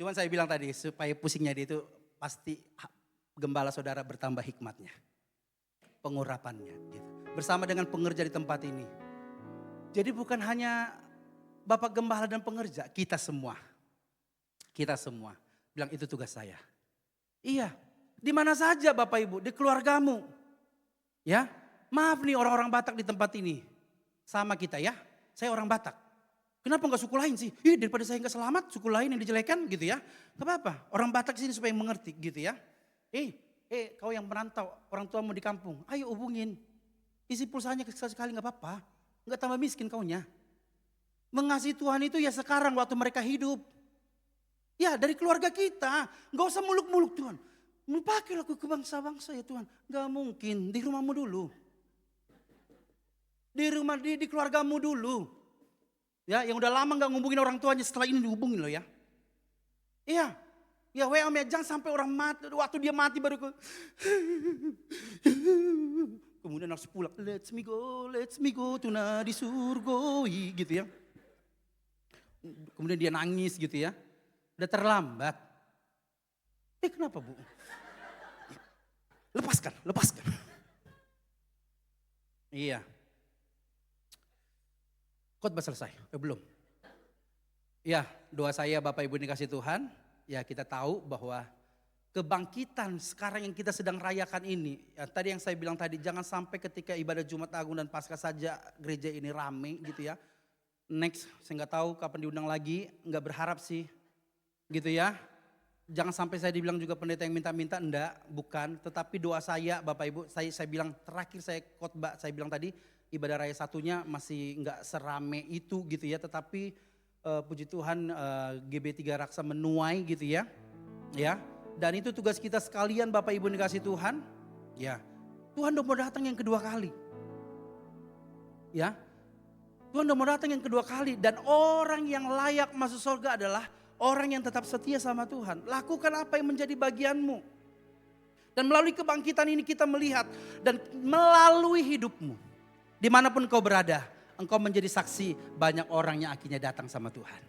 Cuman saya bilang tadi supaya pusingnya dia itu pasti gembala saudara bertambah hikmatnya. Pengurapannya gitu. Bersama dengan pengerja di tempat ini. Jadi bukan hanya Bapak Gembala dan pengerja, kita semua. Bilang itu tugas saya. Iya, di mana saja Bapak Ibu, di keluargamu. Ya, maaf nih orang-orang Batak di tempat ini. Sama kita ya, saya orang Batak. Kenapa gak suku lain sih? Daripada saya gak selamat, suku lain yang dijelekan gitu ya. Gak apa-apa, orang Batak sini supaya mengerti gitu ya. Kau yang merantau, orang tuamu di kampung, ayo hubungin. Isi pulsanya sekali gak apa-apa, gak tambah miskin kaunya. Mengasihi Tuhan itu ya sekarang waktu mereka hidup. Ya dari keluarga kita, gak usah muluk-muluk Tuhan. Pakailah ke bangsa-bangsa ya Tuhan. Gak mungkin, di rumahmu dulu. Di keluargamu dulu. Ya yang udah lama gak ngubungin orang tuanya, setelah ini dihubungin loh ya. Iya, ya WA jangan sampai orang mati, waktu dia mati baru kemudian harus pulang. Let's me go tuna di surgoi gitu ya. Kemudian dia nangis gitu ya. Udah terlambat. Kenapa Bu? Lepaskan. Iya. Khotbah selesai? Belum. Ya, doa saya Bapak Ibu dikasih Tuhan. Ya kita tahu bahwa kebangkitan sekarang yang kita sedang rayakan ini. Ya, tadi yang saya bilang tadi, jangan sampai ketika ibadah Jumat Agung dan Paskah saja gereja ini rame gitu ya. Next, saya nggak tahu kapan diundang lagi. Nggak berharap sih. Gitu ya. Jangan sampai saya dibilang juga pendeta yang minta-minta, enggak, bukan. Tetapi doa saya Bapak Ibu, saya bilang terakhir saya khotbah, saya bilang tadi ibadah raya satunya masih enggak serame itu gitu ya. Tetapi puji Tuhan GB3 Raksa menuai gitu ya. Ya, dan itu tugas kita sekalian Bapak Ibu dikasih Tuhan. Ya, Tuhan udah mau datang yang kedua kali. Ya, Tuhan udah mau datang yang kedua kali. Dan orang yang layak masuk surga adalah orang yang tetap setia sama Tuhan. Lakukan apa yang menjadi bagianmu. Dan melalui kebangkitan ini kita melihat. Dan melalui hidupmu. Dimanapun kau berada. Engkau menjadi saksi banyak orang yang akhirnya datang sama Tuhan.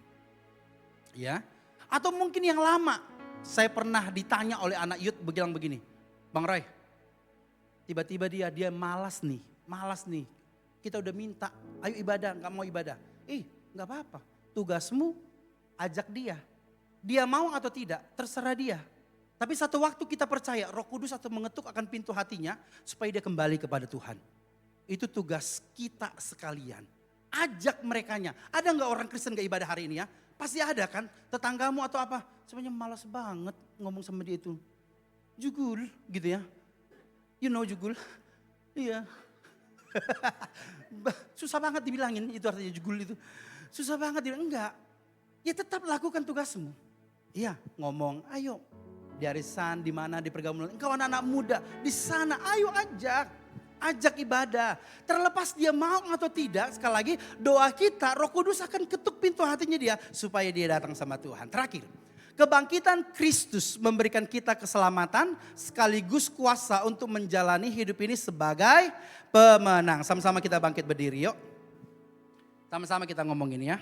Ya. Atau mungkin yang lama. Saya pernah ditanya oleh anak youth bilang begini. Bang Roy. Tiba-tiba dia malas nih. Kita udah minta. Ayo ibadah. Gak mau ibadah. Gak apa-apa. Tugasmu ajak dia. Dia mau atau tidak, terserah dia. Tapi satu waktu kita percaya Roh Kudus atau mengetuk akan pintu hatinya supaya dia kembali kepada Tuhan. Itu tugas kita sekalian. Ajak merekanya. Ada gak orang Kristen gak ibadah hari ini ya? Pasti ada kan? Tetanggamu atau apa? Sebenarnya malas banget ngomong sama dia itu. Jugul gitu ya. You know jugul? Iya. Susah banget dibilangin itu artinya jugul itu. Susah banget dibilang, enggak. Ya tetap lakukan tugasmu. Iya, ngomong, ayo di arisan, di mana, di pergaulan. Engkau anak-anak muda, di sana, ayo ajak. ajak ibadah. Terlepas dia mau atau tidak, sekali lagi doa kita, Roh Kudus akan ketuk pintu hatinya dia supaya dia datang sama Tuhan. Terakhir, kebangkitan Kristus memberikan kita keselamatan sekaligus kuasa untuk menjalani hidup ini sebagai pemenang. Sama-sama kita bangkit berdiri yuk. Sama-sama kita ngomongin ya.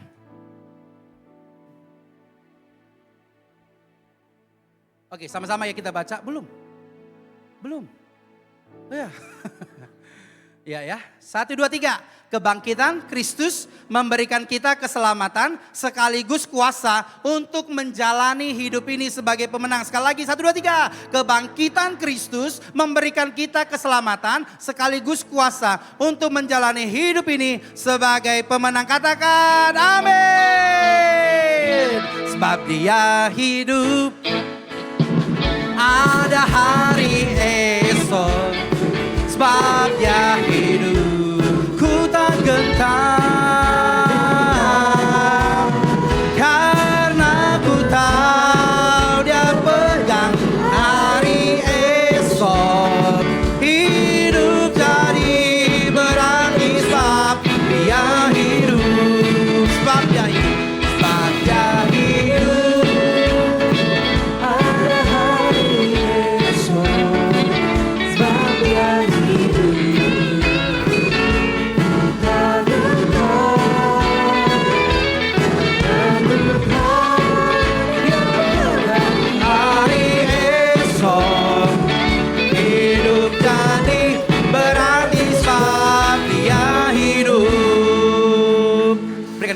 Oke, sama-sama ya kita baca. Belum? Ya. Ya. 1, 2, 3. Kebangkitan Kristus memberikan kita keselamatan sekaligus kuasa untuk menjalani hidup ini sebagai pemenang. Sekali lagi 1, 2, 3. Kebangkitan Kristus memberikan kita keselamatan sekaligus kuasa untuk menjalani hidup ini sebagai pemenang. Katakan amin. Sebab dia hidup, ada hari esok. Sebab dia hidup, ku tak gentar. Karena ku tahu dia pegang hari esok. Hidup jadi berarti sebab dia hidup. Sebab dia hidup, sebab dia hidup. Ada hari esok. Sebab dia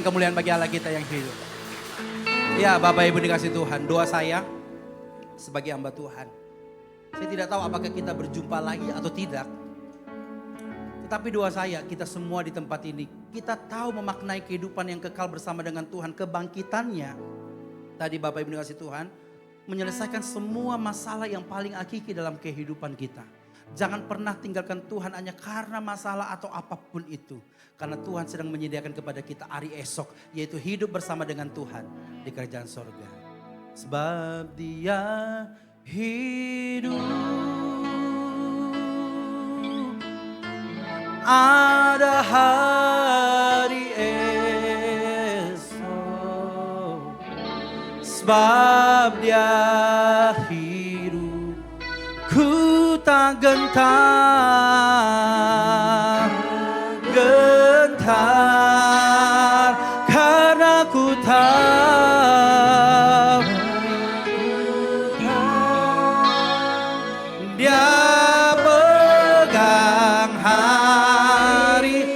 kemuliaan bagi Allah kita yang hidup. Ya Bapak Ibu dikasih Tuhan, doa saya sebagai hamba Tuhan. Saya tidak tahu apakah kita berjumpa lagi atau tidak. Tetapi doa saya kita semua di tempat ini, kita tahu memaknai kehidupan yang kekal bersama dengan Tuhan. Kebangkitannya, tadi Bapak Ibu dikasih Tuhan, menyelesaikan semua masalah yang paling hakiki dalam kehidupan kita. Jangan pernah tinggalkan Tuhan hanya karena masalah atau apapun itu. Karena Tuhan sedang menyediakan kepada kita hari esok. Yaitu hidup bersama dengan Tuhan di kerajaan sorga. Sebab dia hidup. Ada hari esok. Sebab dia hidup. Ku tak gentar, karena ku tahu dia pegang hari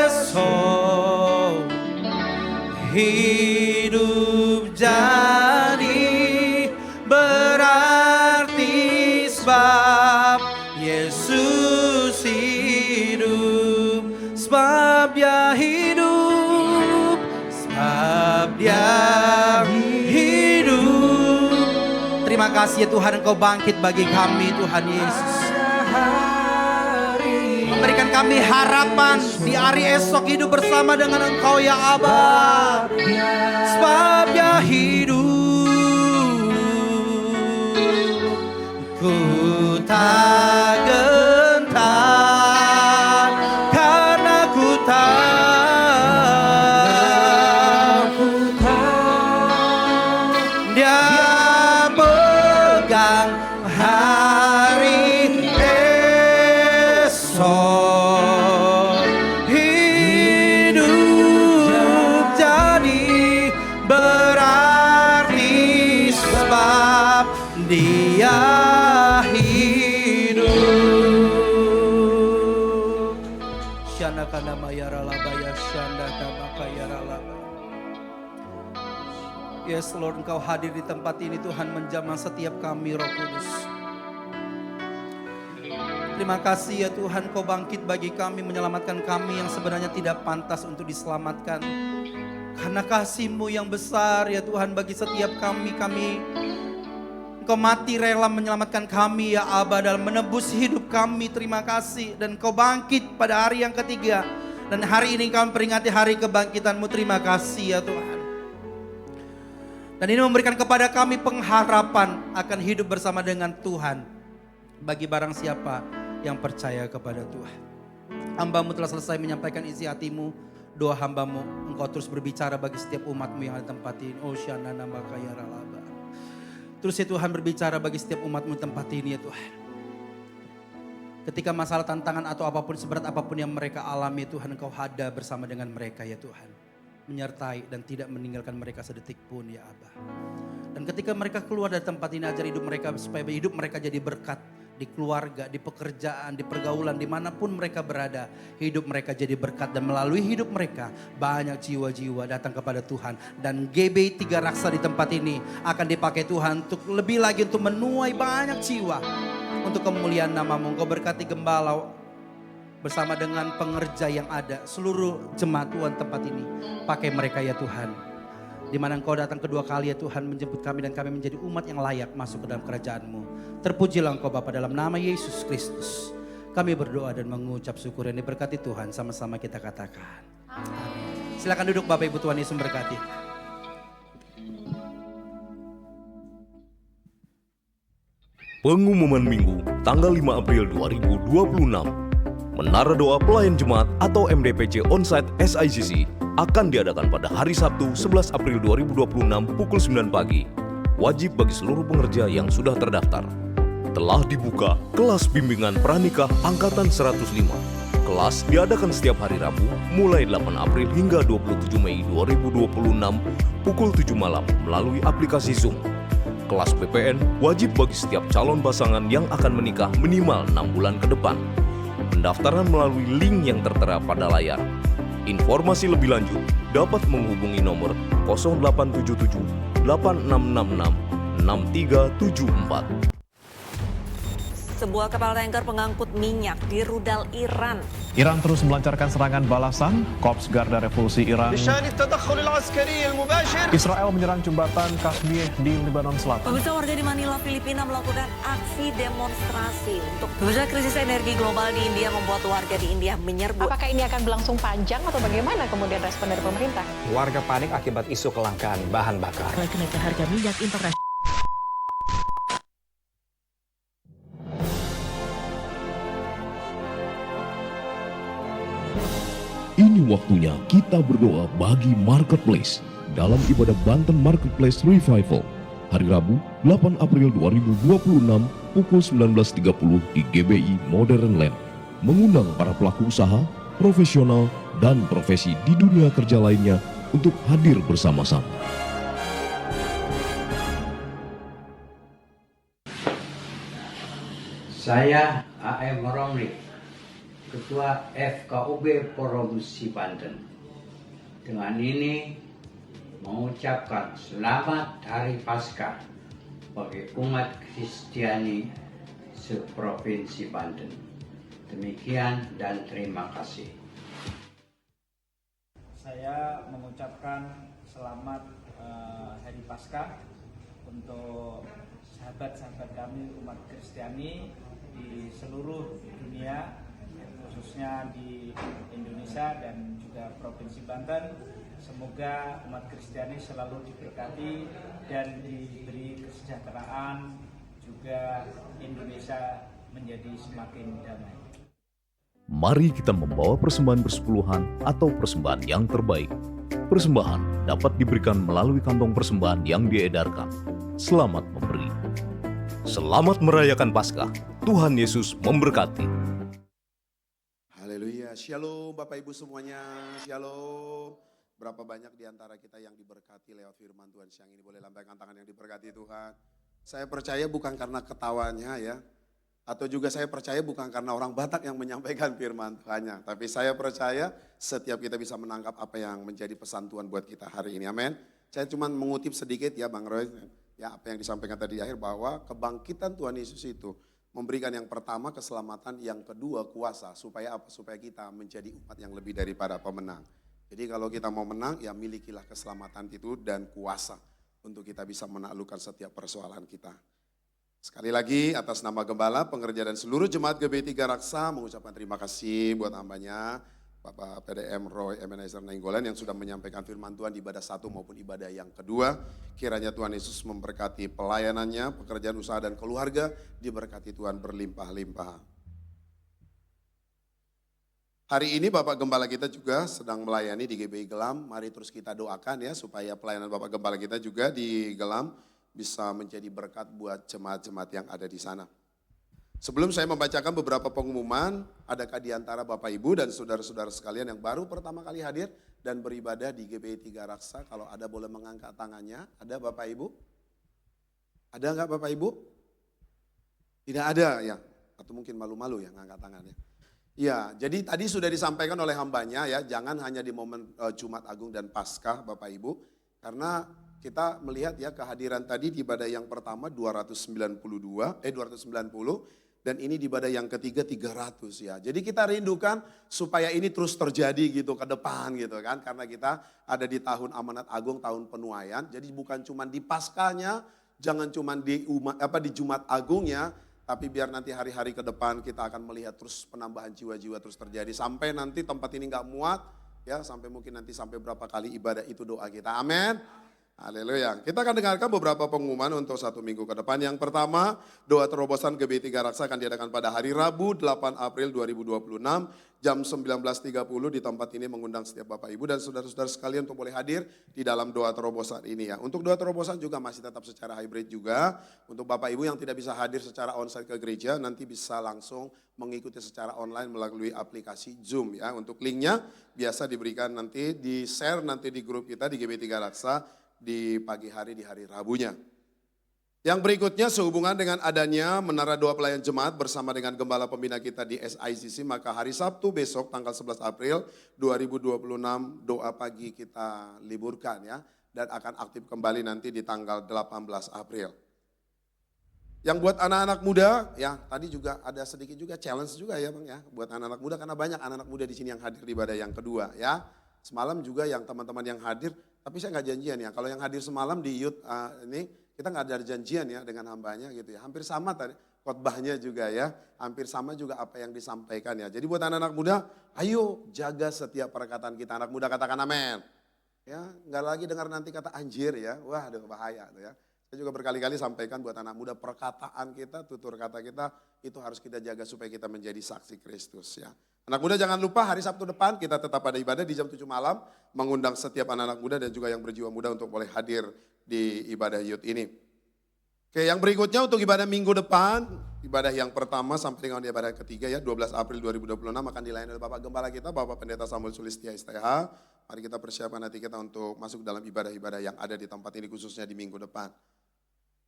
esok. Hidup jadi berarti sebab Yesus hidup. Sebab dia hidup, sebab dia hidup. Terima kasih ya Tuhan, Engkau bangkit bagi kami Tuhan Yesus. Memberikan kami harapan di hari esok hidup bersama dengan Engkau ya Aba. Sebab dia hidup, ku tak gentar, karena ku tahu dia pegang hari esok. Hidup jadi berarti sebab dia hidup. Syanda kana mayara labaya syanda kabakayara laba. Yes Lord, Engkau hadir di tempat ini Tuhan, menjamah setiap kami Roh Kudus. Terima kasih ya Tuhan, Kau bangkit bagi kami, menyelamatkan kami yang sebenarnya tidak pantas untuk diselamatkan. Karena kasih-Mu yang besar ya Tuhan bagi setiap kami, Engkau mati rela menyelamatkan kami ya Aba, dalam menebus hidup kami. Terima kasih. Dan Kau bangkit pada hari yang ketiga. Dan hari ini kami peringati hari kebangkitan-Mu. Terima kasih ya Tuhan. Dan ini memberikan kepada kami pengharapan akan hidup bersama dengan Tuhan. Bagi barang siapa yang percaya kepada Tuhan. Hamba-Mu telah selesai menyampaikan isi hati-Mu, doa hamba-Mu. Engkau terus berbicara bagi setiap umat-Mu yang ada di tempat ini. Oh syanana makaya ralaba. Terus ya Tuhan berbicara bagi setiap umat-Mu di tempat ini ya Tuhan. Ketika masalah tantangan atau apapun seberat apapun yang mereka alami Tuhan, Engkau ada bersama dengan mereka ya Tuhan. Menyertai dan tidak meninggalkan mereka sedetik pun ya Abah. Dan ketika mereka keluar dari tempat ini, ajar hidup mereka supaya hidup mereka jadi berkat. Di keluarga, di pekerjaan, di pergaulan, dimanapun mereka berada. Hidup mereka jadi berkat dan melalui hidup mereka banyak jiwa-jiwa datang kepada Tuhan. Dan GB 3 Raksa di tempat ini akan dipakai Tuhan untuk lebih lagi untuk menuai banyak jiwa. Untuk kemuliaan nama-Mu. Engkau berkati gembala bersama dengan pengerja yang ada. Seluruh jemaat Tuhan tempat ini. Pakai mereka ya Tuhan. Di mana Engkau datang kedua kali ya Tuhan menjemput kami dan kami menjadi umat yang layak masuk ke dalam kerajaan-Mu. Terpujilah Engkau Bapa dalam nama Yesus Kristus. Kami berdoa dan mengucap syukur yang diberkati Tuhan, sama-sama kita katakan. Amin. Silakan duduk Bapak Ibu, Tuhan Yesus memberkati. Pengumuman Minggu tanggal 5 April 2026. Menara Doa Pelayan Jemaat atau MDPJ Onsite SICC akan diadakan pada hari Sabtu 11 April 2026 pukul 9 pagi. Wajib bagi seluruh pengerja yang sudah terdaftar. Telah dibuka kelas bimbingan pranikah angkatan 105. Kelas diadakan setiap hari Rabu mulai 8 April hingga 27 Mei 2026 pukul 7 malam melalui aplikasi Zoom. Kelas PPN wajib bagi setiap calon pasangan yang akan menikah minimal 6 bulan ke depan. Pendaftaran melalui link yang tertera pada layar. Informasi lebih lanjut dapat menghubungi nomor 0877 8666 6374. Sebuah kapal tanker pengangkut minyak di rudal Iran. Iran terus melancarkan serangan balasan. Korps Garda Revolusi Iran. Israel menyerang jembatan Kashmir di Lebanon Selatan. Pemirsa, warga di Manila, Filipina melakukan aksi demonstrasi untuk pemirsa. Krisis energi global di India membuat warga di India menyerbu. Apakah ini akan berlangsung panjang atau bagaimana kemudian respon dari pemerintah? Warga panik akibat isu kelangkaan bahan bakar. Kenaikan harga minyak internasional. Ini waktunya kita berdoa bagi Marketplace dalam ibadah Banten Marketplace Revival hari Rabu 8 April 2026 pukul 19.30 di GBI Modern Land, mengundang para pelaku usaha, profesional, dan profesi di dunia kerja lainnya untuk hadir bersama-sama. Saya A.M. Romli, Ketua FKUB Provinsi Banten. Dengan ini mengucapkan selamat Hari Paskah bagi umat Kristiani seprovinsi Banten. Demikian dan terima kasih. Saya mengucapkan selamat Hari Paskah untuk sahabat-sahabat kami umat Kristiani di seluruh dunia, khususnya di Indonesia dan juga Provinsi Banten. Semoga umat Kristiani selalu diberkati dan diberi kesejahteraan, juga Indonesia menjadi semakin damai. Mari kita membawa persembahan persepuluhan atau persembahan yang terbaik. Persembahan dapat diberikan melalui kantong persembahan yang diedarkan. Selamat memberi. Selamat merayakan Paskah. Tuhan Yesus memberkati. Haleluya, shalom Bapak Ibu semuanya, shalom. Berapa banyak di antara kita yang diberkati lewat firman Tuhan siang ini, boleh lambaikan tangan yang diberkati Tuhan. Saya percaya bukan karena ketawanya ya, atau juga saya percaya bukan karena orang Batak yang menyampaikan firman Tuhannya, tapi saya percaya setiap kita bisa menangkap apa yang menjadi pesan Tuhan buat kita hari ini, amin. Saya cuma mengutip sedikit ya Bang Roy, ya apa yang disampaikan tadi di akhir, bahwa kebangkitan Tuhan Yesus itu memberikan yang pertama keselamatan, yang kedua kuasa. Supaya apa? Supaya kita menjadi umat yang lebih daripada pemenang. Jadi kalau kita mau menang, ya milikilah keselamatan itu dan kuasa untuk kita bisa menaklukkan setiap persoalan kita. Sekali lagi atas nama Gembala, pengerja dan seluruh jemaat GB 3 Raksa mengucapkan terima kasih buat hambanya Bapak PDM Roy Ebenezer Nainggolan yang sudah menyampaikan firman Tuhan di ibadah satu maupun ibadah yang kedua. Kiranya Tuhan Yesus memberkati pelayanannya, pekerjaan usaha dan keluarga, diberkati Tuhan berlimpah-limpah. Hari ini Bapak Gembala kita juga sedang melayani di GBI Gelam. Mari terus kita doakan ya supaya pelayanan Bapak Gembala kita juga di Gelam bisa menjadi berkat buat jemaat-jemaat yang ada di sana. Sebelum saya membacakan beberapa pengumuman, adakah di antara Bapak Ibu dan saudara-saudara sekalian yang baru pertama kali hadir dan beribadah di GBI Tiga Raksa? Kalau ada boleh mengangkat tangannya. Ada Bapak Ibu? Ada enggak Bapak Ibu? Tidak ada ya, atau mungkin malu-malu ya ngangkat tangannya. Ya, jadi tadi sudah disampaikan oleh hambanya ya, jangan hanya di momen Jumat Agung dan Paskah Bapak Ibu, karena kita melihat ya kehadiran tadi di ibadah yang pertama 290 dan ini di ibadah yang ketiga 300 ya. Jadi kita rindukan supaya ini terus terjadi gitu ke depan gitu kan, karena kita ada di tahun amanat agung, tahun penuaian. Jadi bukan cuma di Paskahnya, jangan cuma di Jumat Agungnya, tapi biar nanti hari-hari ke depan kita akan melihat terus penambahan jiwa-jiwa terus terjadi. Sampai nanti tempat ini gak muat, ya sampai mungkin nanti sampai berapa kali ibadah itu doa kita. Amin. Haleluya. Kita akan dengarkan beberapa pengumuman untuk 1 minggu ke depan. Yang pertama, doa terobosan GBI Tiga Raksa akan diadakan pada hari Rabu 8 April 2026 jam 19.30 di tempat ini, mengundang setiap Bapak Ibu dan saudara-saudara sekalian untuk boleh hadir di dalam doa terobosan ini ya. Untuk doa terobosan juga masih tetap secara hybrid juga. Untuk Bapak Ibu yang tidak bisa hadir secara onsite ke gereja, nanti bisa langsung mengikuti secara online melalui aplikasi Zoom ya. Untuk linknya biasa diberikan nanti, di-share nanti di grup kita di GBI Tiga Raksa di pagi hari, di hari Rabunya. Yang berikutnya sehubungan dengan adanya Menara Doa Pelayan Jemaat bersama dengan Gembala Pembina kita di SICC, maka hari Sabtu besok tanggal 11 April 2026 doa pagi kita liburkan ya, dan akan aktif kembali nanti di tanggal 18 April. Yang buat anak-anak muda ya, tadi juga ada sedikit juga challenge juga ya Bang ya, buat anak-anak muda karena banyak anak-anak muda di sini yang hadir di ibadah yang kedua ya. Semalam juga yang teman-teman yang hadir, tapi saya nggak janjian ya, kalau yang hadir semalam di youth ini kita nggak ada janjian ya dengan hambanya gitu ya. Hampir sama tadi khotbahnya juga ya, hampir sama juga apa yang disampaikan ya. Jadi buat anak-anak muda, ayo jaga setiap perkataan kita. Anak muda katakan amin. Ya, nggak lagi dengar nanti kata anjir ya, wah aduh bahaya tuh ya. Saya juga berkali-kali sampaikan buat anak muda, perkataan kita, tutur kata kita itu harus kita jaga supaya kita menjadi saksi Kristus ya. Anak muda jangan lupa hari Sabtu depan kita tetap ada ibadah di jam 7 malam, mengundang setiap anak-anak muda dan juga yang berjiwa muda untuk boleh hadir di ibadah youth ini. Oke, yang berikutnya untuk ibadah minggu depan, ibadah yang pertama sampai dengan ibadah ketiga ya, 12 April 2026 akan dilayani oleh Bapak Gembala kita, Bapak Pendeta Samuel Sulistia STH. Mari kita persiapkan hati kita untuk masuk dalam ibadah-ibadah yang ada di tempat ini khususnya di minggu depan.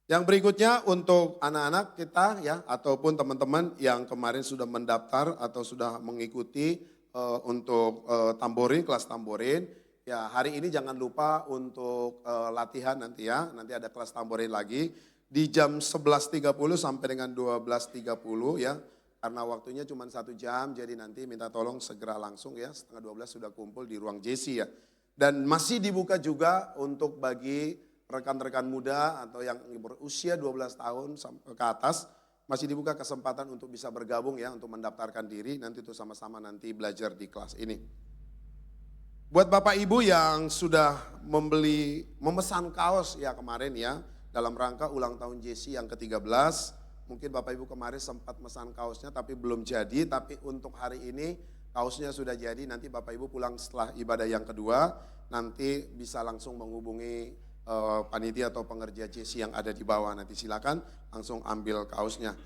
Yang berikutnya untuk anak-anak kita ya, ataupun teman-teman yang kemarin sudah mendaftar atau sudah mengikuti untuk tamborin, kelas tamborin. Ya hari ini jangan lupa untuk latihan nanti ya, nanti ada kelas tamborin lagi di jam 11.30 sampai dengan 12.30 ya. Karena waktunya cuma 1 jam, jadi nanti minta tolong segera langsung ya, setengah 12 sudah kumpul di ruang JC ya. Dan masih dibuka juga untuk bagi rekan-rekan muda atau yang berusia 12 tahun ke atas, masih dibuka kesempatan untuk bisa bergabung ya, untuk mendaftarkan diri, nanti itu sama-sama nanti belajar di kelas ini. Buat Bapak Ibu yang sudah memesan kaos ya kemarin ya, dalam rangka ulang tahun JC yang ke-13, mungkin Bapak Ibu kemarin sempat memesan kaosnya tapi belum jadi, tapi untuk hari ini kaosnya sudah jadi, nanti Bapak Ibu pulang setelah ibadah yang kedua, nanti bisa langsung menghubungi panitia atau pengerja JC yang ada di bawah, nanti silakan langsung ambil kaosnya.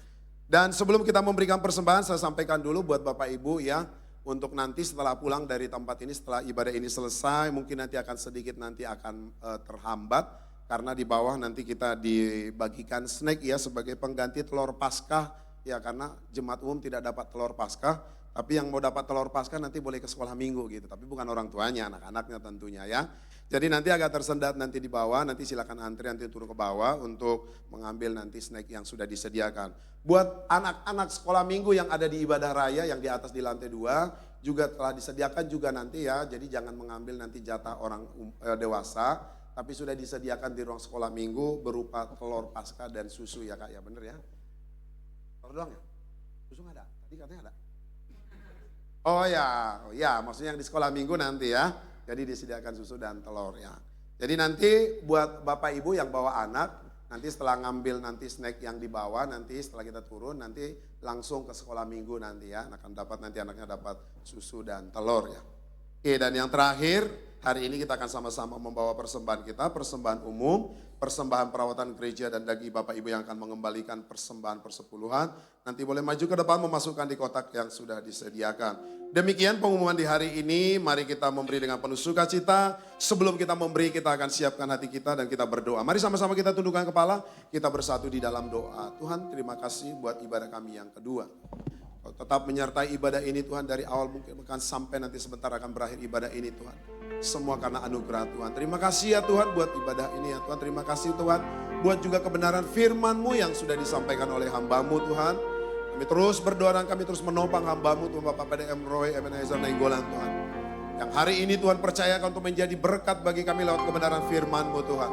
Dan sebelum kita memberikan persembahan, saya sampaikan dulu buat Bapak Ibu ya, untuk nanti setelah pulang dari tempat ini, setelah ibadah ini selesai, mungkin nanti akan sedikit nanti akan terhambat, karena di bawah nanti kita dibagikan snack ya sebagai pengganti telur Paskah ya, karena jemaat umum tidak dapat telur Paskah, tapi yang mau dapat telur Paskah nanti boleh ke sekolah minggu gitu, tapi bukan orang tuanya, anak-anaknya tentunya ya. Jadi nanti agak tersendat nanti di bawah, nanti silakan antri nanti turun ke bawah untuk mengambil nanti snack yang sudah disediakan. Buat anak-anak sekolah minggu yang ada di ibadah raya yang di atas di lantai 2 juga telah disediakan juga nanti ya, jadi jangan mengambil nanti jatah orang dewasa, tapi sudah disediakan di ruang sekolah minggu berupa telur Paskah dan susu ya Kak ya, bener ya? Telur doang ya? Susu nggak ada? Tadi katanya ada. Oh ya, maksudnya yang di sekolah minggu nanti ya. Jadi disediakan susu dan telur ya. Jadi nanti buat Bapak Ibu yang bawa anak, Nanti setelah ngambil nanti snack yang di bawah, nanti setelah kita turun nanti langsung ke sekolah minggu nanti ya. Akan dapat nanti anaknya dapat susu dan telur ya. Oke, dan yang terakhir, hari ini kita akan sama-sama membawa persembahan kita, persembahan umum, persembahan perawatan gereja dan bagi Bapak Ibu yang akan mengembalikan persembahan persepuluhan. Nanti boleh maju ke depan memasukkan di kotak yang sudah disediakan. Demikian pengumuman di hari ini, mari kita memberi dengan penuh sukacita. Sebelum kita memberi, kita akan siapkan hati kita dan kita berdoa. Mari sama-sama kita tundukkan kepala, kita bersatu di dalam doa. Tuhan, terima kasih buat ibadah kami yang kedua. Kau tetap menyertai ibadah ini Tuhan dari awal mungkin bahkan sampai nanti sebentar akan berakhir ibadah ini Tuhan. Semua karena anugerah Tuhan. Terima kasih ya Tuhan buat ibadah ini ya Tuhan. Terima kasih Tuhan buat juga kebenaran firman-Mu yang sudah disampaikan oleh hamba-Mu Tuhan. Kami terus berdoa dan kami terus menopang hamba-Mu Tuhan Bapak PDM Roy Ebenezer Nainggolan Tuhan. Yang hari ini Tuhan percayakan untuk menjadi berkat bagi kami lewat kebenaran firman-Mu Tuhan.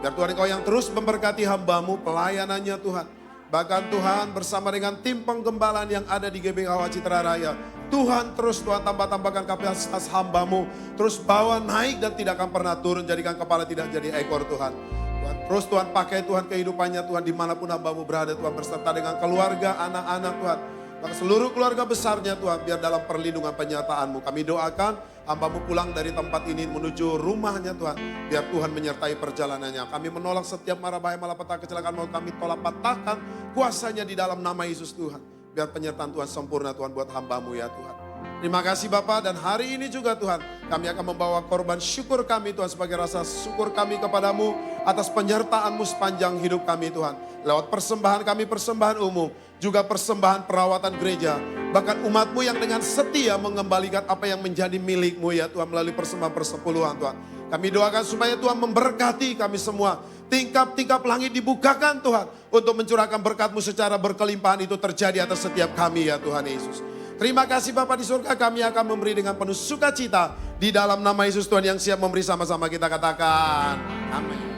Biar Tuhan Engkau yang terus memberkati hamba-Mu pelayanannya Tuhan. Bahkan Tuhan bersama dengan tim penggembalaan yang ada di GBK Citra Raya. Tuhan terus Tuhan tambah-tambahkan kapasitas hamba-Mu. Terus bawa naik dan tidak akan pernah turun. Jadikan kepala tidak jadi ekor Tuhan. Tuhan terus Tuhan pakai Tuhan kehidupannya Tuhan dimanapun hamba-Mu berada Tuhan. Berserta dengan keluarga, anak-anak Tuhan. Bahkan seluruh keluarga besarnya Tuhan. Biar dalam perlindungan penyertaan-Mu. Kami doakan hamba-Mu pulang dari tempat ini menuju rumahnya Tuhan. Biar Tuhan menyertai perjalanannya. Kami menolak setiap mara bahaya, malapetaka, kecelakaan maut. Kami tolak patahkan kuasanya di dalam nama Yesus Tuhan. Biar penyertaan Tuhan sempurna Tuhan buat hamba-Mu ya Tuhan. Terima kasih Bapak dan hari ini juga Tuhan. Kami akan membawa korban syukur kami Tuhan sebagai rasa syukur kami kepadamu atas penyertaan-Mu sepanjang hidup kami Tuhan. Lewat persembahan kami, persembahan umum. Juga persembahan perawatan gereja. Bahkan umat-Mu yang dengan setia mengembalikan apa yang menjadi milik-Mu ya Tuhan melalui persembahan persepuluhan Tuhan. Kami doakan supaya Tuhan memberkati kami semua. Tingkap-tingkap langit dibukakan Tuhan. Untuk mencurahkan berkat-Mu secara berkelimpahan itu terjadi atas setiap kami ya Tuhan Yesus. Terima kasih Bapa di surga, kami akan memberi dengan penuh sukacita. Di dalam nama Yesus Tuhan yang siap memberi sama-sama kita katakan. Amin.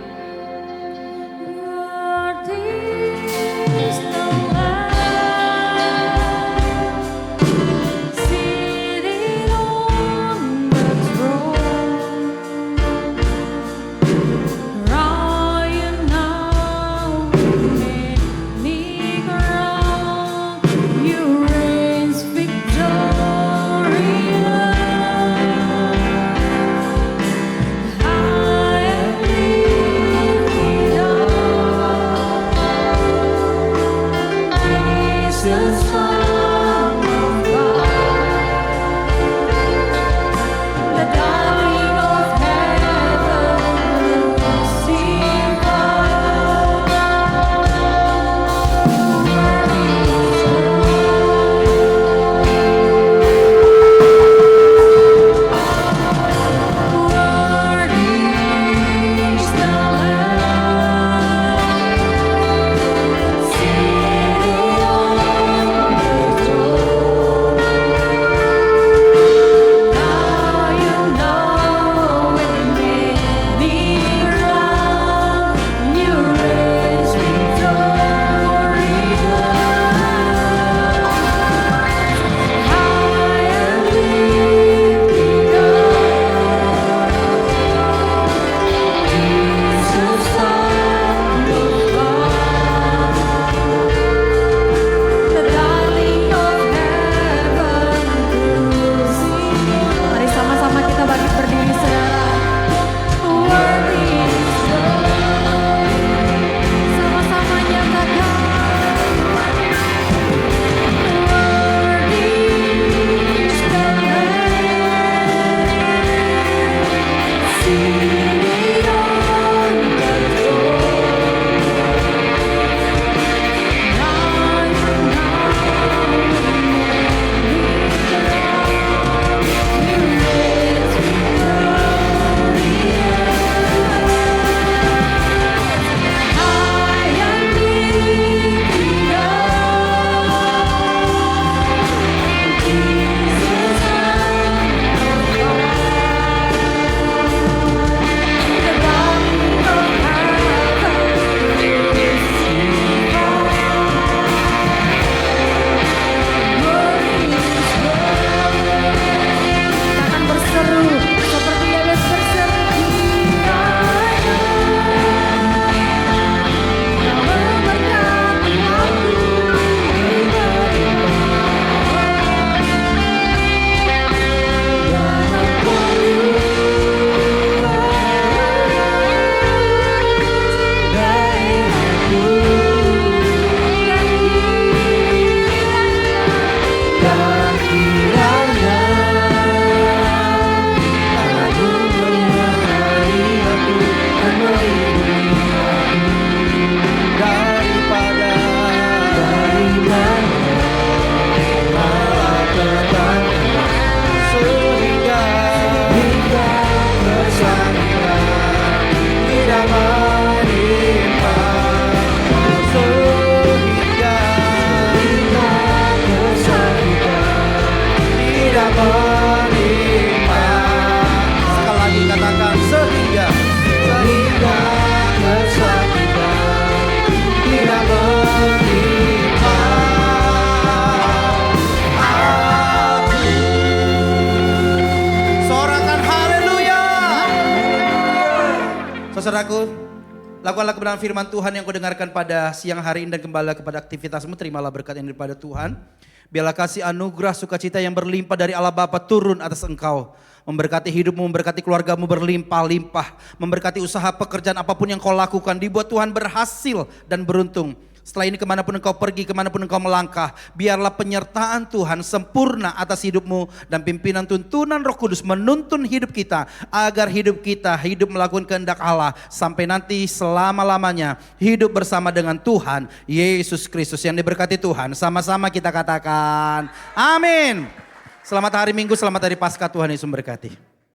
I am Saudara-saudaraku, lakukanlah kebenaran firman Tuhan yang kau dengarkan pada siang hari ini dan kembali kepada aktivitasmu. Terimalah berkat yang daripada Tuhan. Biarlah kasih anugerah sukacita yang berlimpah dari Allah Bapa turun atas engkau. Memberkati hidupmu, memberkati keluargamu berlimpah-limpah. Memberkati usaha pekerjaan apapun yang kau lakukan. Dibuat Tuhan berhasil dan beruntung. Setelah ini kemanapun engkau pergi, kemanapun engkau melangkah, biarlah penyertaan Tuhan sempurna atas hidupmu. Dan pimpinan tuntunan Roh Kudus menuntun hidup kita, agar hidup kita hidup melakukan kehendak Allah. Sampai nanti selama-lamanya hidup bersama dengan Tuhan Yesus Kristus. Yang diberkati Tuhan, sama-sama kita katakan amin. Selamat hari Minggu, selamat hari Paskah, Tuhan Yesus memberkati.